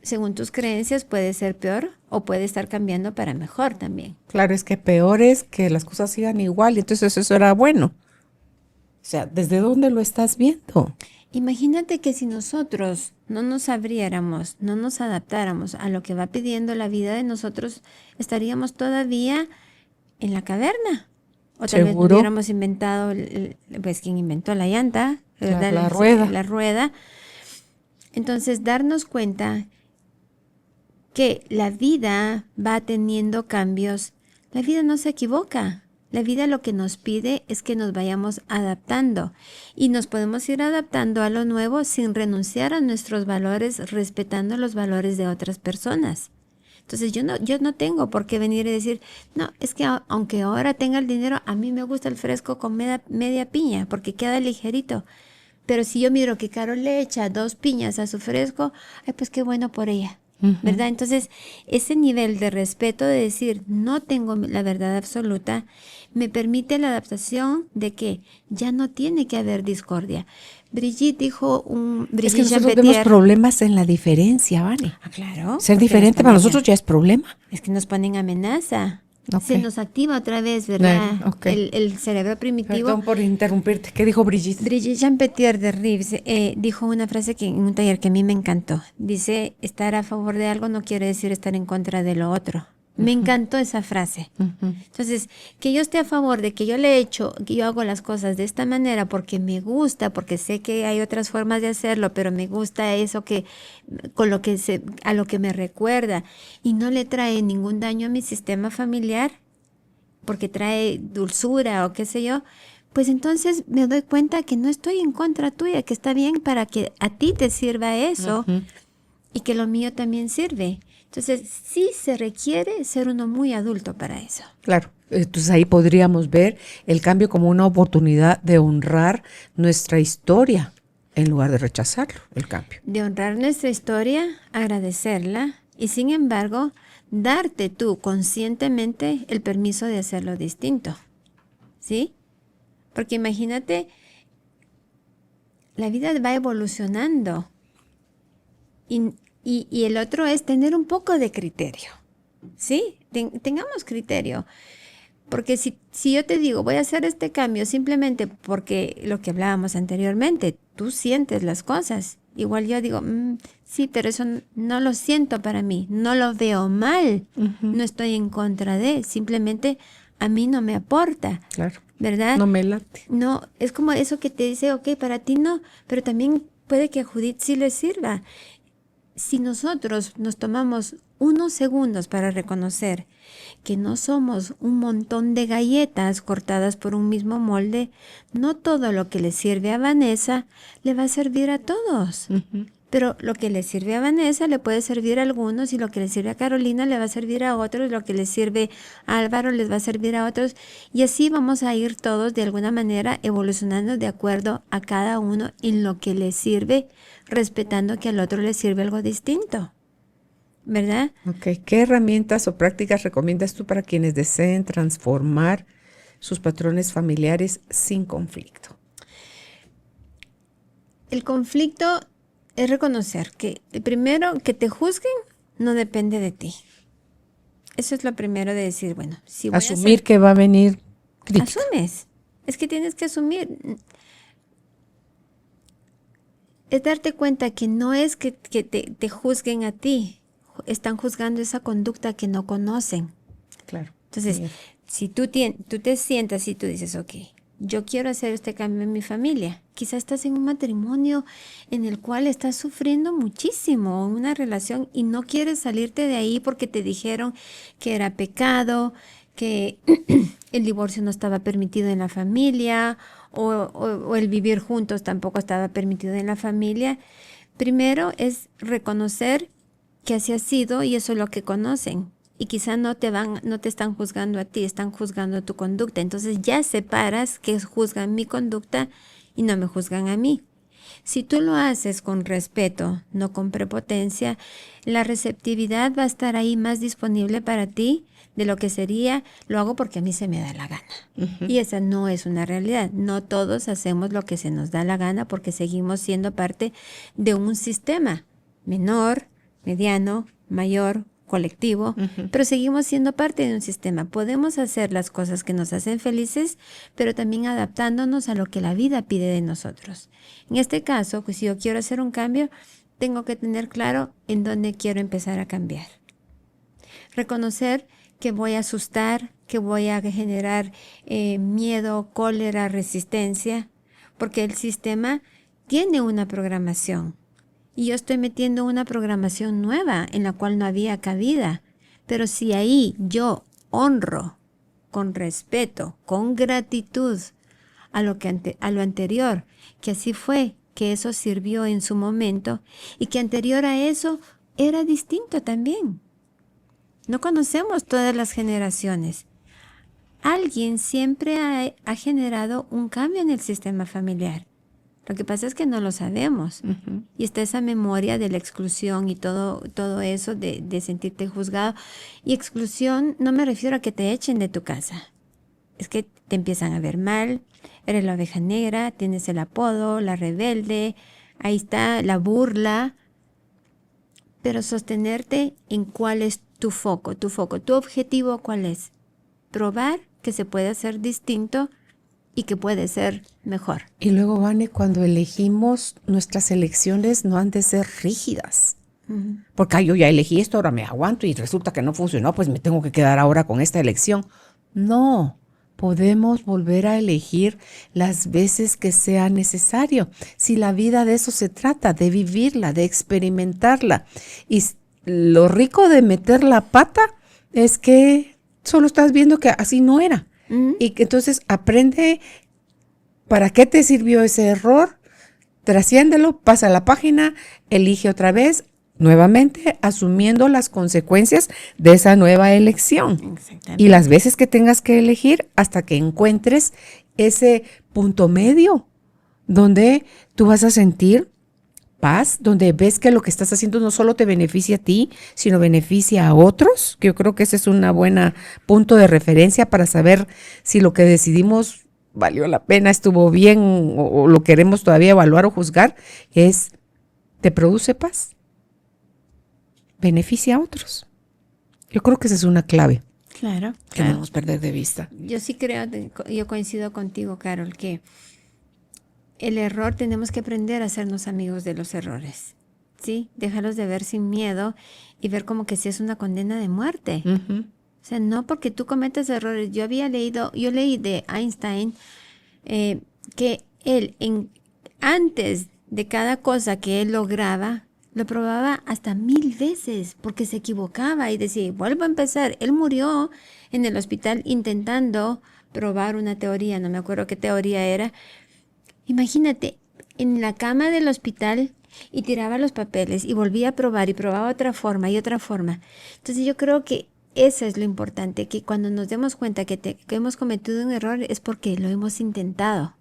S2: según tus creencias puede ser peor o puede estar cambiando para mejor también.
S1: Claro, es que peor es que las cosas sigan igual y entonces eso era bueno. O sea, ¿desde dónde lo estás viendo?
S2: Imagínate que si nosotros no nos abriéramos, no nos adaptáramos a lo que va pidiendo la vida de nosotros, estaríamos todavía en la caverna. O tal vez no hubiéramos inventado, pues quien inventó la llanta, ¿verdad?
S1: La rueda.
S2: La rueda. Entonces, darnos cuenta que la vida va teniendo cambios. La vida no se equivoca. La vida lo que nos pide es que nos vayamos adaptando y nos podemos ir adaptando a lo nuevo sin renunciar a nuestros valores, respetando los valores de otras personas. Entonces yo no tengo por qué venir y decir, no, es que aunque ahora tenga el dinero, a mí me gusta el fresco con media piña porque queda ligerito. Pero si yo miro que Carol le echa 2 piñas a su fresco, ay, pues qué bueno por ella. ¿Verdad? Entonces, ese nivel de respeto de decir, no tengo la verdad absoluta, me permite la adaptación de que ya no tiene que haber discordia. Brigitte dijo
S1: es que nosotros vemos problemas en la diferencia, ¿vale?
S2: Ah, claro.
S1: Ser diferente para nosotros ya es problema.
S2: Es que nos ponen amenaza.
S1: Okay.
S2: Se nos activa otra vez, ¿verdad?
S1: Okay.
S2: El cerebro primitivo.
S1: Perdón por interrumpirte. ¿Qué dijo Brigitte?
S2: Brigitte Jean-Pétier de Rives dijo una frase que en un taller que a mí me encantó. Dice, estar a favor de algo no quiere decir estar en contra de lo otro. Me encantó esa frase. Entonces, que yo esté a favor de que yo le echo, que yo hago las cosas de esta manera porque me gusta, porque sé que hay otras formas de hacerlo, pero me gusta eso a lo que me recuerda y no le trae ningún daño a mi sistema familiar, porque trae dulzura o qué sé yo, pues entonces me doy cuenta que no estoy en contra tuya, que está bien para que a ti te sirva eso y que lo mío también sirve. Entonces, sí se requiere ser uno muy adulto para eso.
S1: Claro. Entonces ahí podríamos ver el cambio como una oportunidad de honrar nuestra historia en lugar de rechazarlo, el cambio.
S2: De honrar nuestra historia, agradecerla y sin embargo, darte tú conscientemente el permiso de hacerlo distinto. ¿Sí? Porque imagínate, la vida va evolucionando y el otro es tener un poco de criterio, ¿sí? Tengamos criterio, porque si yo te digo, voy a hacer este cambio simplemente porque lo que hablábamos anteriormente, tú sientes las cosas Igual yo digo, sí, pero eso no lo siento para mí, no lo veo mal, no estoy en contra de, simplemente a mí no me aporta.
S1: Claro.
S2: ¿Verdad?
S1: No me late.
S2: No, es como eso que te dice, ok, para ti no, pero también puede que a Judith sí le sirva. Si nosotros nos tomamos unos segundos para reconocer que no somos un montón de galletas cortadas por un mismo molde, no todo lo que le sirve a Vanessa le va a servir a todos. Pero lo que le sirve a Vanessa le puede servir a algunos y lo que le sirve a Carolina le va a servir a otros, lo que le sirve a Álvaro les va a servir a otros y así vamos a ir todos de alguna manera evolucionando de acuerdo a cada uno en lo que le sirve, respetando que al otro le sirve algo distinto. ¿Verdad?
S1: Ok, ¿qué herramientas o prácticas recomiendas tú para quienes deseen transformar sus patrones familiares sin conflicto?
S2: El conflicto es reconocer que primero que te juzguen no depende de ti. Eso es lo primero de decir, bueno, si voy
S1: asumir que va a venir crítica.
S2: Asumes. Es que tienes que asumir. Es darte cuenta que no es que te juzguen a ti. Están juzgando esa conducta que no conocen.
S1: Claro.
S2: Entonces, si tú te sientas y tú dices, ok, yo quiero hacer este cambio en mi familia. Quizás estás en un matrimonio en el cual estás sufriendo muchísimo, en una relación y no quieres salirte de ahí porque te dijeron que era pecado, que el divorcio no estaba permitido en la familia o el vivir juntos tampoco estaba permitido en la familia. Primero es reconocer que así ha sido y eso es lo que conocen. Y quizá no te están juzgando a ti, están juzgando tu conducta. Entonces ya separas que juzgan mi conducta y no me juzgan a mí. Si tú lo haces con respeto, no con prepotencia, la receptividad va a estar ahí más disponible para ti de lo que sería, lo hago porque a mí se me da la gana. Y esa no es una realidad. No todos hacemos lo que se nos da la gana porque seguimos siendo parte de un sistema menor, mediano, mayor, colectivo, pero seguimos siendo parte de un sistema. Podemos hacer las cosas que nos hacen felices, pero también adaptándonos a lo que la vida pide de nosotros. En este caso, pues si yo quiero hacer un cambio, tengo que tener claro en dónde quiero empezar a cambiar. Reconocer que voy a asustar, que voy a generar miedo, cólera, resistencia, porque el sistema tiene una programación. Y yo estoy metiendo una programación nueva en la cual no había cabida. Pero si ahí yo honro con respeto, con gratitud a lo anterior, que así fue, que eso sirvió en su momento y que anterior a eso era distinto también. No conocemos todas las generaciones. Alguien siempre ha generado un cambio en el sistema familiar. Lo que pasa es que no lo sabemos. Y está esa memoria de la exclusión y todo eso de sentirte juzgado. Y exclusión no me refiero a que te echen de tu casa. Es que te empiezan a ver mal, eres la oveja negra, tienes el apodo, la rebelde, ahí está la burla. Pero sostenerte en cuál es tu foco, tu objetivo cuál es. Probar que se puede hacer distinto y que puede ser mejor.
S1: Y luego, Vane, cuando elegimos, nuestras elecciones no han de ser rígidas. Porque yo ya elegí esto, ahora me aguanto y resulta que no funcionó, pues me tengo que quedar ahora con esta elección. No, podemos volver a elegir las veces que sea necesario. Si la vida de eso se trata, de vivirla, de experimentarla. Y lo rico de meter la pata es que solo estás viendo que así no era. Y que entonces aprende para qué te sirvió ese error, trasciéndelo, pasa a la página, elige otra vez, nuevamente asumiendo las consecuencias de esa nueva elección. Y las veces que tengas que elegir hasta que encuentres ese punto medio donde tú vas a sentir paz, donde ves que lo que estás haciendo no solo te beneficia a ti, sino beneficia a otros, que yo creo que ese es un buen punto de referencia para saber si lo que decidimos valió la pena, estuvo bien o lo queremos todavía evaluar o juzgar, es, ¿te produce paz? ¿Beneficia a otros? Yo creo que esa es una clave.
S2: Claro.
S1: Que no debemos perder de vista. Yo sí creo, yo coincido contigo, Carol, que
S2: el error tenemos que aprender a hacernos amigos de los errores, ¿sí? Dejarlos de ver sin miedo y ver como que si es una condena de muerte. O sea, no porque tú cometas errores. Yo leí de Einstein que él antes de cada cosa que él lograba, lo probaba hasta 1000 veces porque se equivocaba y decía, vuelvo a empezar. Él murió en el hospital intentando probar una teoría, no me acuerdo qué teoría era. Imagínate, en la cama del hospital y tiraba los papeles y volvía a probar y probaba otra forma y otra forma. Entonces yo creo que eso es lo importante, que cuando nos demos cuenta que hemos cometido un error es porque lo hemos intentado.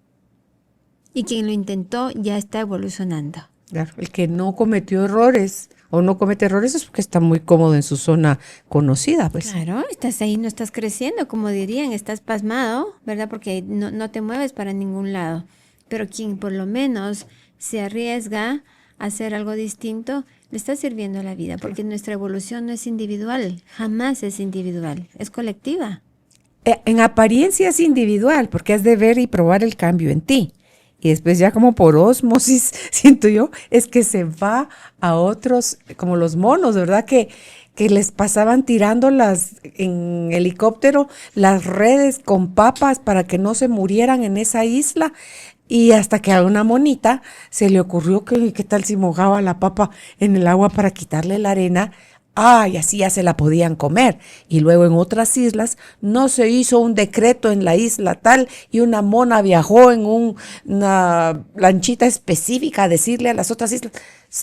S2: Y quien lo intentó ya está evolucionando.
S1: Claro, el que no cometió errores o no comete errores es porque está muy cómodo en su zona conocida, pues.
S2: Claro, estás ahí, no estás creciendo, como dirían, estás pasmado, ¿verdad? Porque no te mueves para ningún lado. Pero quien por lo menos se arriesga a hacer algo distinto, le está sirviendo a la vida, porque nuestra evolución no es individual, jamás es individual, es colectiva.
S1: En apariencia es individual, porque has de ver y probar el cambio en ti. Y después ya como por ósmosis, siento yo, es que se va a otros, como los monos, ¿verdad? Que les pasaban tirando en helicóptero las redes con papas para que no se murieran en esa isla. Y hasta que a una monita se le ocurrió que qué tal si mojaba la papa en el agua para quitarle la arena. Y así ya se la podían comer. Y luego en otras islas no se hizo un decreto en la isla tal y una mona viajó en una lanchita específica a decirle a las otras islas.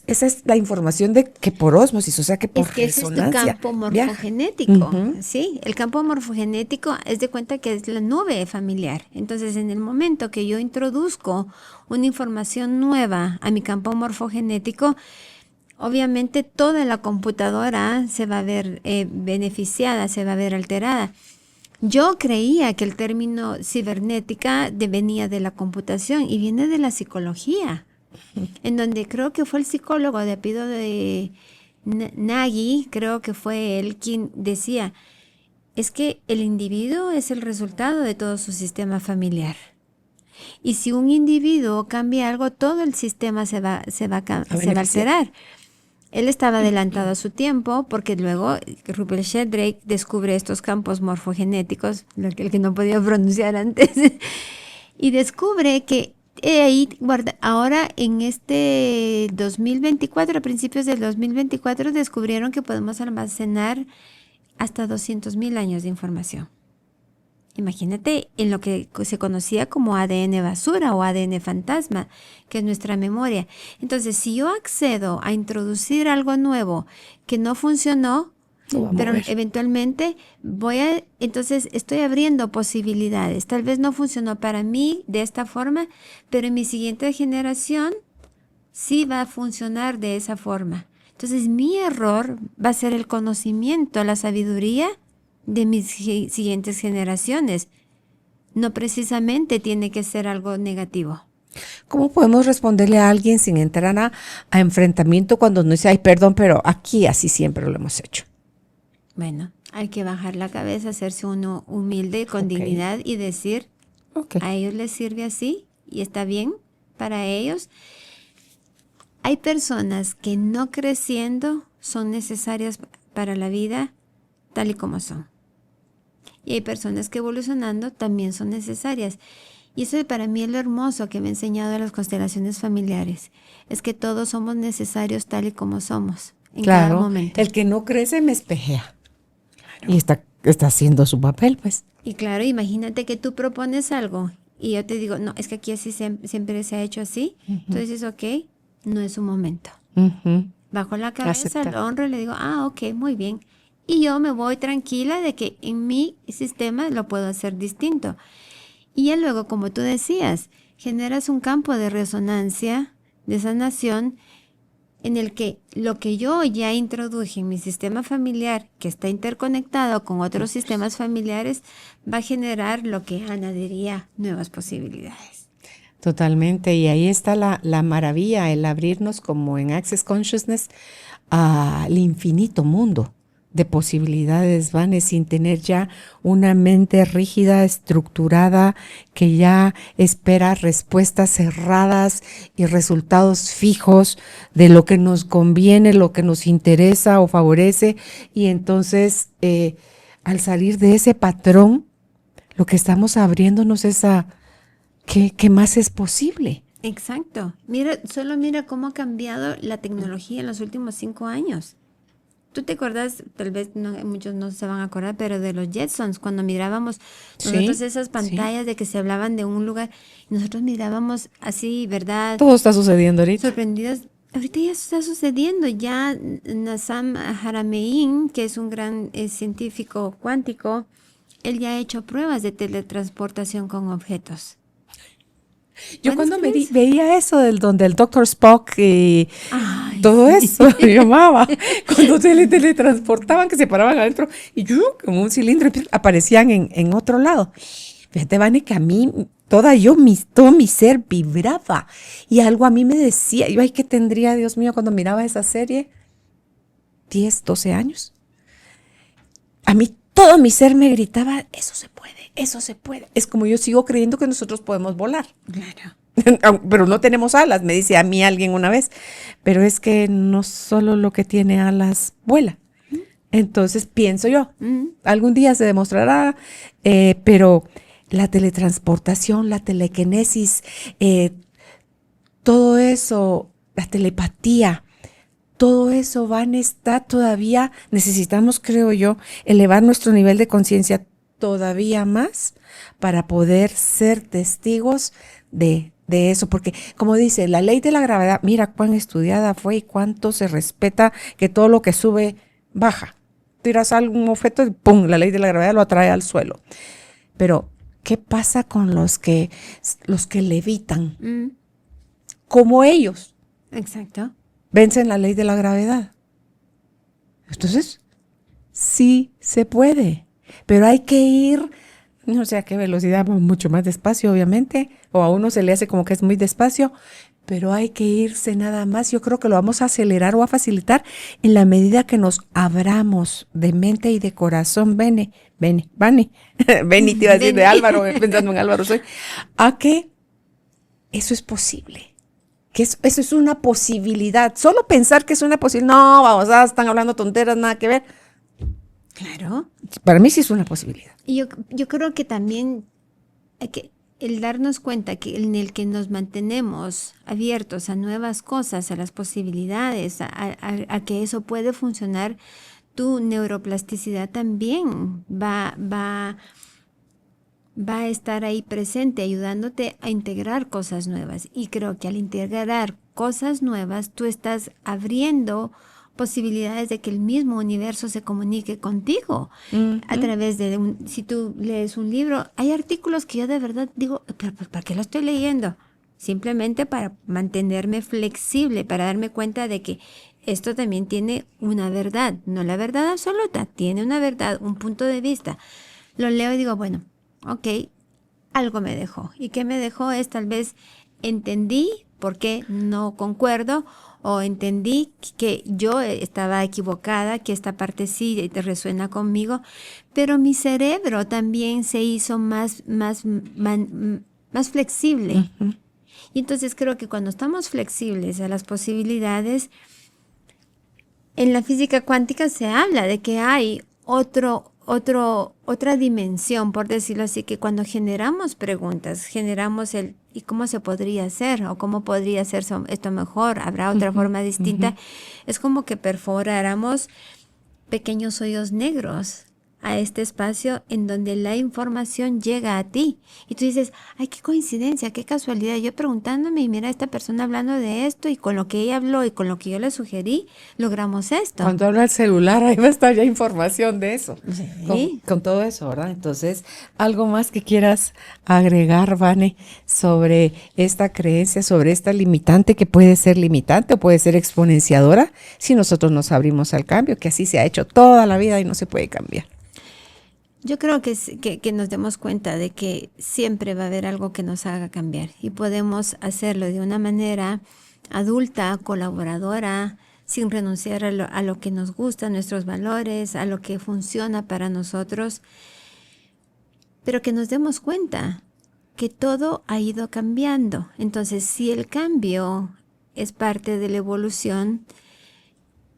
S1: Esa es la información de que por ósmosis, o sea que por resonancia.
S2: Ese es tu campo morfogenético, ¿sí? El campo morfogenético es de cuenta que es la nube familiar. Entonces, en el momento que yo introduzco una información nueva a mi campo morfogenético, obviamente toda la computadora se va a ver beneficiada, se va a ver alterada. Yo creía que el término cibernética venía de la computación y viene de la psicología, en donde creo que fue el psicólogo de apellido de Nagy, creo que fue él quien decía, es que el individuo es el resultado de todo su sistema familiar. Y si un individuo cambia algo, todo el sistema se va a alterar. Él estaba adelantado a su tiempo porque luego Rupert Sheldrake descubre estos campos morfogenéticos, el que no podía pronunciar antes, y descubre que ahora en este 2024, a principios del 2024, descubrieron que podemos almacenar hasta 200,000 años de información. Imagínate en lo que se conocía como ADN basura o ADN fantasma, que es nuestra memoria. Entonces, si yo accedo a introducir algo nuevo que no funcionó, pero eventualmente entonces estoy abriendo posibilidades. Tal vez no funcionó para mí de esta forma, pero en mi siguiente generación sí va a funcionar de esa forma. Entonces, mi error va a ser el conocimiento, la sabiduría de mis siguientes generaciones. No precisamente tiene que ser algo negativo.
S1: ¿Cómo podemos responderle a alguien sin entrar a enfrentamiento cuando nos dice, ay, perdón, pero aquí así siempre lo hemos hecho?
S2: Bueno, hay que bajar la cabeza, hacerse uno humilde, con dignidad y decir, a ellos les sirve así y está bien para ellos. Hay personas que no creciendo son necesarias para la vida tal y como son. Y hay personas que evolucionando también son necesarias. Y eso para mí es lo hermoso que me ha enseñado las constelaciones familiares. Es que todos somos necesarios tal y como somos en cada momento.
S1: El que no crece me espejea. Claro. Y está haciendo su papel, pues.
S2: Y claro, imagínate que tú propones algo y yo te digo, no, es que aquí así siempre se ha hecho así. Entonces dices, ok, no es su momento. Bajo la cabeza, lo honro y le digo, ok, muy bien. Y yo me voy tranquila de que en mi sistema lo puedo hacer distinto. Y ya luego, como tú decías, generas un campo de resonancia, de sanación, en el que lo que yo ya introduje en mi sistema familiar, que está interconectado con otros sistemas familiares, va a generar lo que Ana diría, nuevas posibilidades.
S1: Totalmente, y ahí está la maravilla, el abrirnos como en Access Consciousness al infinito mundo de posibilidades, Vane, sin tener ya una mente rígida, estructurada, que ya espera respuestas cerradas y resultados fijos de lo que nos conviene, lo que nos interesa o favorece. Y entonces, al salir de ese patrón, lo que estamos abriéndonos es a qué más es posible.
S2: Exacto. Solo mira cómo ha cambiado la tecnología en los últimos 5 años. ¿Tú te acuerdas? Tal vez muchos no se van a acordar, pero de los Jetsons, cuando mirábamos nosotros esas pantallas de que se hablaban de un lugar, y nosotros mirábamos así, ¿verdad?
S1: Todo está sucediendo ahorita.
S2: Sorprendidas. Ahorita ya está sucediendo. Ya Nassim Haramein, que es un gran científico cuántico, él ya ha hecho pruebas de teletransportación con objetos.
S1: Yo cuando veía eso donde el Dr. Spock y todo eso, yo amaba. Cuando se le teletransportaban, que se paraban adentro y yo, como un cilindro, aparecían en otro lado. Fíjate, Vane, que a mí, todo mi ser vibraba. Y algo a mí me decía, yo, ay, ¿qué tendría, Dios mío, cuando miraba esa serie? 10, 12 años. A mí todo mi ser me gritaba, eso se puede, eso se puede. Es como yo sigo creyendo que nosotros podemos volar.
S2: Claro.
S1: Pero no tenemos alas, me dice a mí alguien una vez. Pero es que no solo lo que tiene alas vuela. Entonces pienso yo, algún día se demostrará, pero la teletransportación, la telequinesis, todo eso, la telepatía, todo eso está todavía, necesitamos, creo yo, elevar nuestro nivel de conciencia todavía más para poder ser testigos de eso, porque como dice, la ley de la gravedad, mira cuán estudiada fue y cuánto se respeta que todo lo que sube, baja. Tiras algún objeto y ¡pum!, la ley de la gravedad lo atrae al suelo. Pero, ¿qué pasa con los que levitan? Como ellos.
S2: Exacto.
S1: Vencen la ley de la gravedad. Entonces, sí se puede, pero hay que ir, no sé a qué velocidad, mucho más despacio, obviamente, o a uno se le hace como que es muy despacio, pero hay que irse nada más. Yo creo que lo vamos a acelerar o a facilitar en la medida que nos abramos de mente y de corazón, Vane, Beni te iba a decir de Álvaro, pensando en Álvaro soy, a que eso es posible. Que eso es una posibilidad. Solo pensar que es una posibilidad. No, vamos, están hablando tonteras, nada que ver.
S2: Claro.
S1: Para mí sí es una posibilidad.
S2: Y yo creo que también el darnos cuenta que en el que nos mantenemos abiertos a nuevas cosas, a las posibilidades, a que eso puede funcionar, tu neuroplasticidad también va a estar ahí presente, ayudándote a integrar cosas nuevas. Y creo que al integrar cosas nuevas, tú estás abriendo posibilidades de que el mismo universo se comunique contigo a través de si tú lees un libro. Hay artículos que yo de verdad digo, pero ¿para qué lo estoy leyendo? Simplemente para mantenerme flexible, para darme cuenta de que esto también tiene una verdad, no la verdad absoluta, tiene una verdad, un punto de vista. Lo leo y digo, bueno, ok, algo me dejó. ¿Y qué me dejó? Es tal vez entendí por qué no concuerdo, o entendí que yo estaba equivocada, que esta parte sí resuena conmigo, pero mi cerebro también se hizo más flexible. Uh-huh. Y entonces creo que cuando estamos flexibles a las posibilidades, en la física cuántica se habla de que hay otra dimensión, por decirlo así, que cuando generamos preguntas, generamos ¿y cómo se podría hacer? ¿O cómo podría ser esto mejor? ¿Habrá otra forma distinta? Es como que perforáramos pequeños hoyos negros a este espacio en donde la información llega a ti. Y tú dices, ay, qué coincidencia, qué casualidad. Yo preguntándome y mira, esta persona hablando de esto y con lo que ella habló y con lo que yo le sugerí, logramos esto.
S1: Cuando habla el celular, ahí va a estar ya información de eso.
S2: Sí.
S1: Con todo eso, ¿verdad? Entonces, algo más que quieras agregar, Vane, sobre esta creencia, sobre esta limitante que puede ser limitante o puede ser exponenciadora si nosotros nos abrimos al cambio, que así se ha hecho toda la vida y no se puede cambiar.
S2: Yo creo que nos demos cuenta de que siempre va a haber algo que nos haga cambiar y podemos hacerlo de una manera adulta, colaboradora, sin renunciar a lo que nos gusta, a nuestros valores, a lo que funciona para nosotros, pero que nos demos cuenta que todo ha ido cambiando. Entonces, si el cambio es parte de la evolución,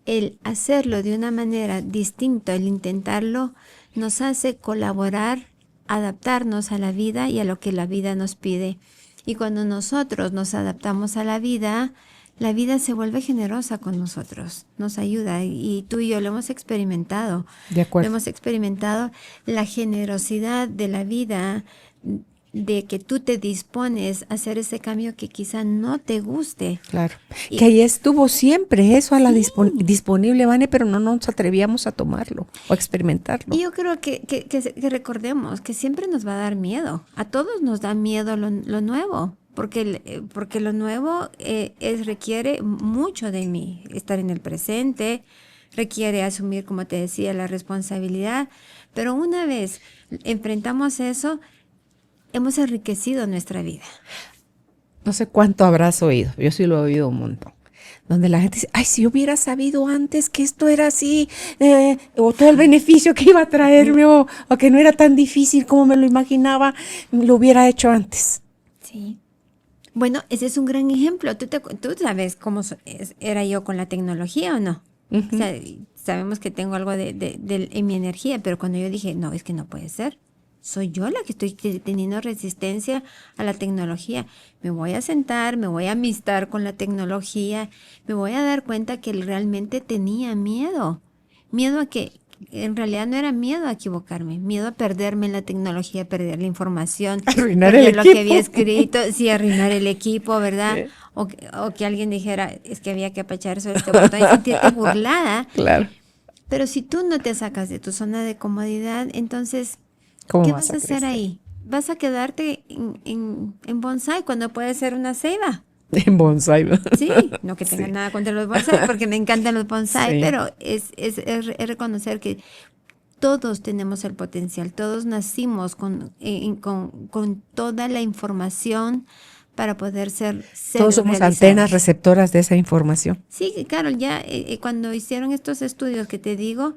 S2: el hacerlo de una manera distinta, el intentarlo, nos hace colaborar, adaptarnos a la vida y a lo que la vida nos pide. Y cuando nosotros nos adaptamos a la vida se vuelve generosa con nosotros, nos ayuda. Y tú y yo lo hemos experimentado.
S1: De acuerdo.
S2: Lo hemos experimentado, la generosidad de la vida, de que tú te dispones a hacer ese cambio que quizá no te guste.
S1: Claro. Que ahí estuvo siempre eso a la disponible, Vane, pero no nos atrevíamos a tomarlo o experimentarlo.
S2: Y yo creo que recordemos que siempre nos va a dar miedo. A todos nos da miedo lo nuevo. Porque lo nuevo requiere mucho de mí. Estar en el presente, requiere asumir, como te decía, la responsabilidad. Pero una vez enfrentamos eso, hemos enriquecido nuestra vida.
S1: No sé cuánto habrás oído, yo sí lo he oído un montón, donde la gente dice, ay, si hubiera sabido antes que esto era así, o todo el beneficio que iba a traerme, o que no era tan difícil como me lo imaginaba, lo hubiera hecho antes.
S2: Sí. Bueno, ese es un gran ejemplo. Tú sabes cómo era yo con la tecnología, ¿o no?
S1: Uh-huh.
S2: O sea, sabemos que tengo algo en mi energía, pero cuando yo dije, no, es que no puede ser. Soy yo la que estoy teniendo resistencia a la tecnología. Me voy a sentar, me voy a amistar con la tecnología, me voy a dar cuenta que realmente tenía miedo. Miedo a que, en realidad no era miedo a equivocarme, miedo a perderme en la tecnología, perder la información,
S1: arruinar
S2: perder
S1: el
S2: lo
S1: equipo.
S2: que había escrito, sí, arruinar el equipo, ¿verdad?
S1: Sí.
S2: O que alguien dijera, es que había que apachar sobre este botón y sentirte burlada.
S1: Claro.
S2: Pero si tú no te sacas de tu zona de comodidad, entonces, ¿qué vas a hacer ahí? ¿Vas a quedarte en bonsai cuando puede ser una ceiba?
S1: En bonsai.
S2: Sí, no que tenga nada contra los bonsai, porque me encantan los bonsai, pero es reconocer que todos tenemos el potencial, todos nacimos con toda la información para poder ser
S1: todos somos
S2: realizados.
S1: antenas receptoras de esa información.
S2: Sí, claro, ya cuando hicieron estos estudios que te digo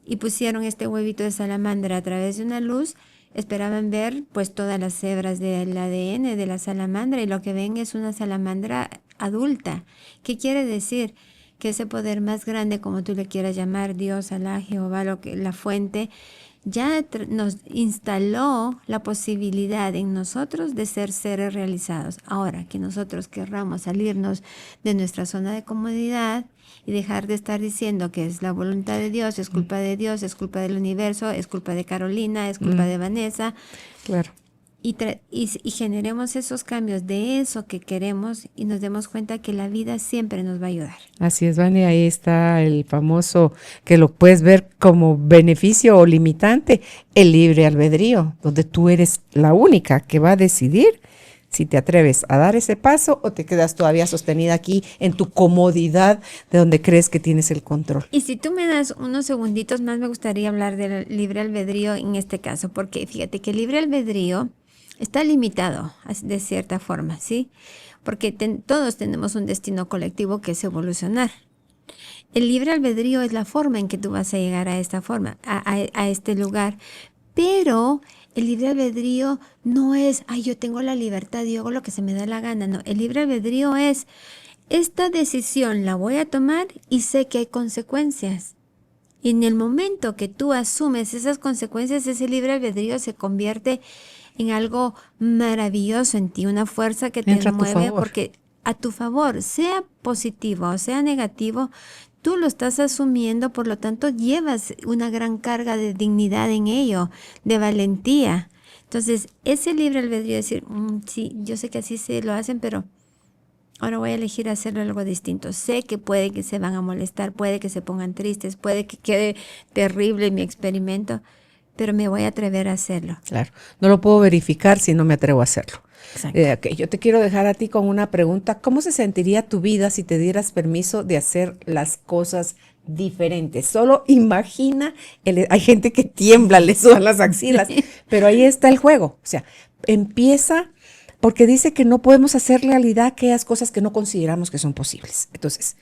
S2: y pusieron este huevito de salamandra a través de una luz, esperaban ver pues todas las hebras del ADN de la salamandra y lo que ven es una salamandra adulta. ¿Qué quiere decir? Que ese poder más grande, como tú le quieras llamar, Dios, Alá, Jehová, la fuente, ya nos instaló la posibilidad en nosotros de ser seres realizados. Ahora que nosotros querramos salirnos de nuestra zona de comodidad y dejar de estar diciendo que es la voluntad de Dios, es culpa de Dios, es culpa del universo, es culpa de Carolina, es culpa de Vanessa.
S1: Claro.
S2: Y generemos esos cambios de eso que queremos y nos demos cuenta que la vida siempre nos va a ayudar.
S1: Así es, Vani, ahí está el famoso, que lo puedes ver como beneficio o limitante, el libre albedrío, donde tú eres la única que va a decidir si te atreves a dar ese paso o te quedas todavía sostenida aquí en tu comodidad de donde crees que tienes el control.
S2: Y si tú me das unos segunditos más, me gustaría hablar del libre albedrío en este caso, porque fíjate que el libre albedrío está limitado de cierta forma, ¿sí? Porque todos tenemos un destino colectivo que es evolucionar. El libre albedrío es la forma en que tú vas a llegar a esta forma, a este lugar. Pero el libre albedrío no es, ay, yo tengo la libertad y hago lo que se me da la gana. No, el libre albedrío es, esta decisión la voy a tomar y sé que hay consecuencias. Y en el momento que tú asumes esas consecuencias, ese libre albedrío se convierte en algo maravilloso en ti, una fuerza que te mueve porque a tu favor, sea positivo o sea negativo, tú lo estás asumiendo, por lo tanto llevas una gran carga de dignidad en ello, de valentía. Entonces, ese libre albedrío de decir, sí, yo sé que así se lo hacen, pero ahora voy a elegir hacerlo algo distinto. Sé que puede que se van a molestar, puede que se pongan tristes, puede que quede terrible mi experimento, pero me voy a atrever a hacerlo.
S1: Claro, no lo puedo verificar si no me atrevo a hacerlo.
S2: Exacto.
S1: Okay, yo te quiero dejar a ti con una pregunta. ¿Cómo se sentiría tu vida si te dieras permiso de hacer las cosas diferentes? Solo imagina, hay gente que tiembla, le sudan las axilas, pero ahí está el juego. O sea, empieza, porque dice que no podemos hacer realidad aquellas cosas que no consideramos que son posibles. Entonces,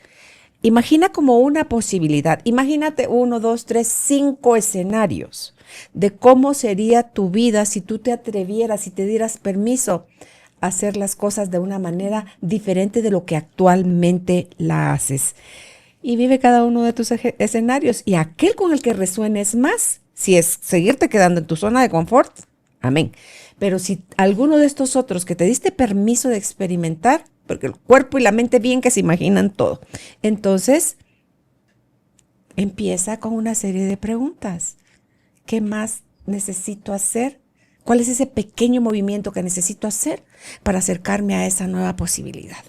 S1: Imagina como una posibilidad. Imagínate 1, 2, 3, 5 escenarios de cómo sería tu vida si tú te atrevieras, si te dieras permiso a hacer las cosas de una manera diferente de lo que actualmente la haces. Y vive cada uno de tus escenarios y aquel con el que resuenes más, si es seguirte quedando en tu zona de confort, amén. Pero si alguno de estos otros que te diste permiso de experimentar, porque el cuerpo y la mente bien que se imaginan todo, entonces empieza con una serie de preguntas. ¿Qué más necesito hacer? ¿Cuál es ese pequeño movimiento que necesito hacer para acercarme a esa nueva posibilidad?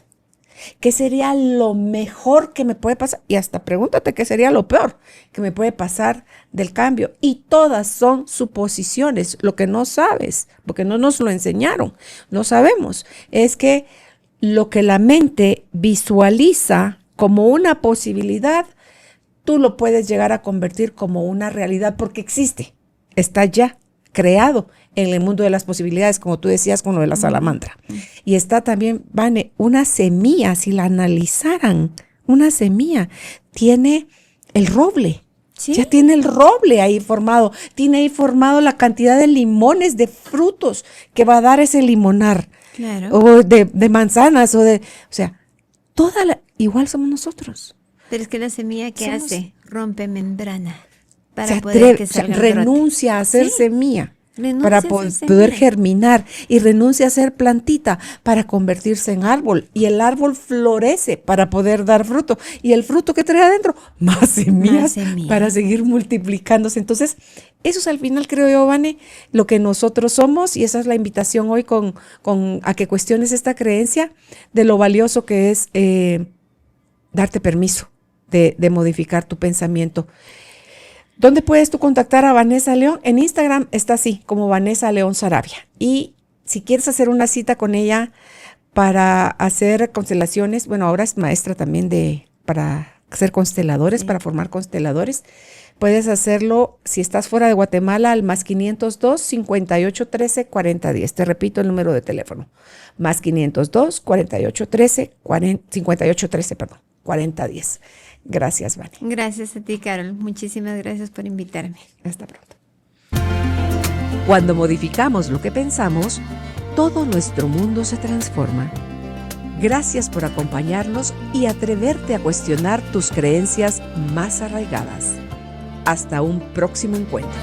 S1: ¿Qué sería lo mejor que me puede pasar? Y hasta pregúntate qué sería lo peor que me puede pasar del cambio. Y todas son suposiciones. Lo que no sabes, porque no nos lo enseñaron, no sabemos, es que lo que la mente visualiza como una posibilidad, tú lo puedes llegar a convertir como una realidad porque existe, está ya creado en el mundo de las posibilidades, como tú decías con lo de la salamandra. Y está también, Vane, una semilla, si la analizaran, una semilla tiene el roble. ¿Sí? Ya tiene el roble ahí formado, tiene ahí formado la cantidad de limones, de frutos que va a dar ese limonar. Claro. O de manzanas, o sea, igual somos nosotros.
S2: Pero es que la semilla, ¿qué hace? Rompe membrana para poder que salga
S1: renuncia a ser semilla. Para poder germinar, y renuncia a ser plantita para convertirse en árbol, y el árbol florece para poder dar fruto, y el fruto que trae adentro, más semillas para seguir multiplicándose. Entonces, eso es al final, creo yo, Vane, lo que nosotros somos, y esa es la invitación hoy a que cuestiones esta creencia de lo valioso que es darte permiso de modificar tu pensamiento. ¿Dónde puedes tú contactar a Vanessa León? En Instagram está así, como Vanessa León Sarabia. Y si quieres hacer una cita con ella para hacer constelaciones, bueno, ahora es maestra también para hacer consteladores, para formar consteladores. Puedes hacerlo si estás fuera de Guatemala al más 502 5813 4010. Te repito el número de teléfono. Más 502 5813 5813, 4010. Gracias, Vane.
S2: Gracias a ti, Carol. Muchísimas gracias por invitarme.
S1: Hasta pronto.
S3: Cuando modificamos lo que pensamos, todo nuestro mundo se transforma. Gracias por acompañarnos y atreverte a cuestionar tus creencias más arraigadas. Hasta un próximo encuentro.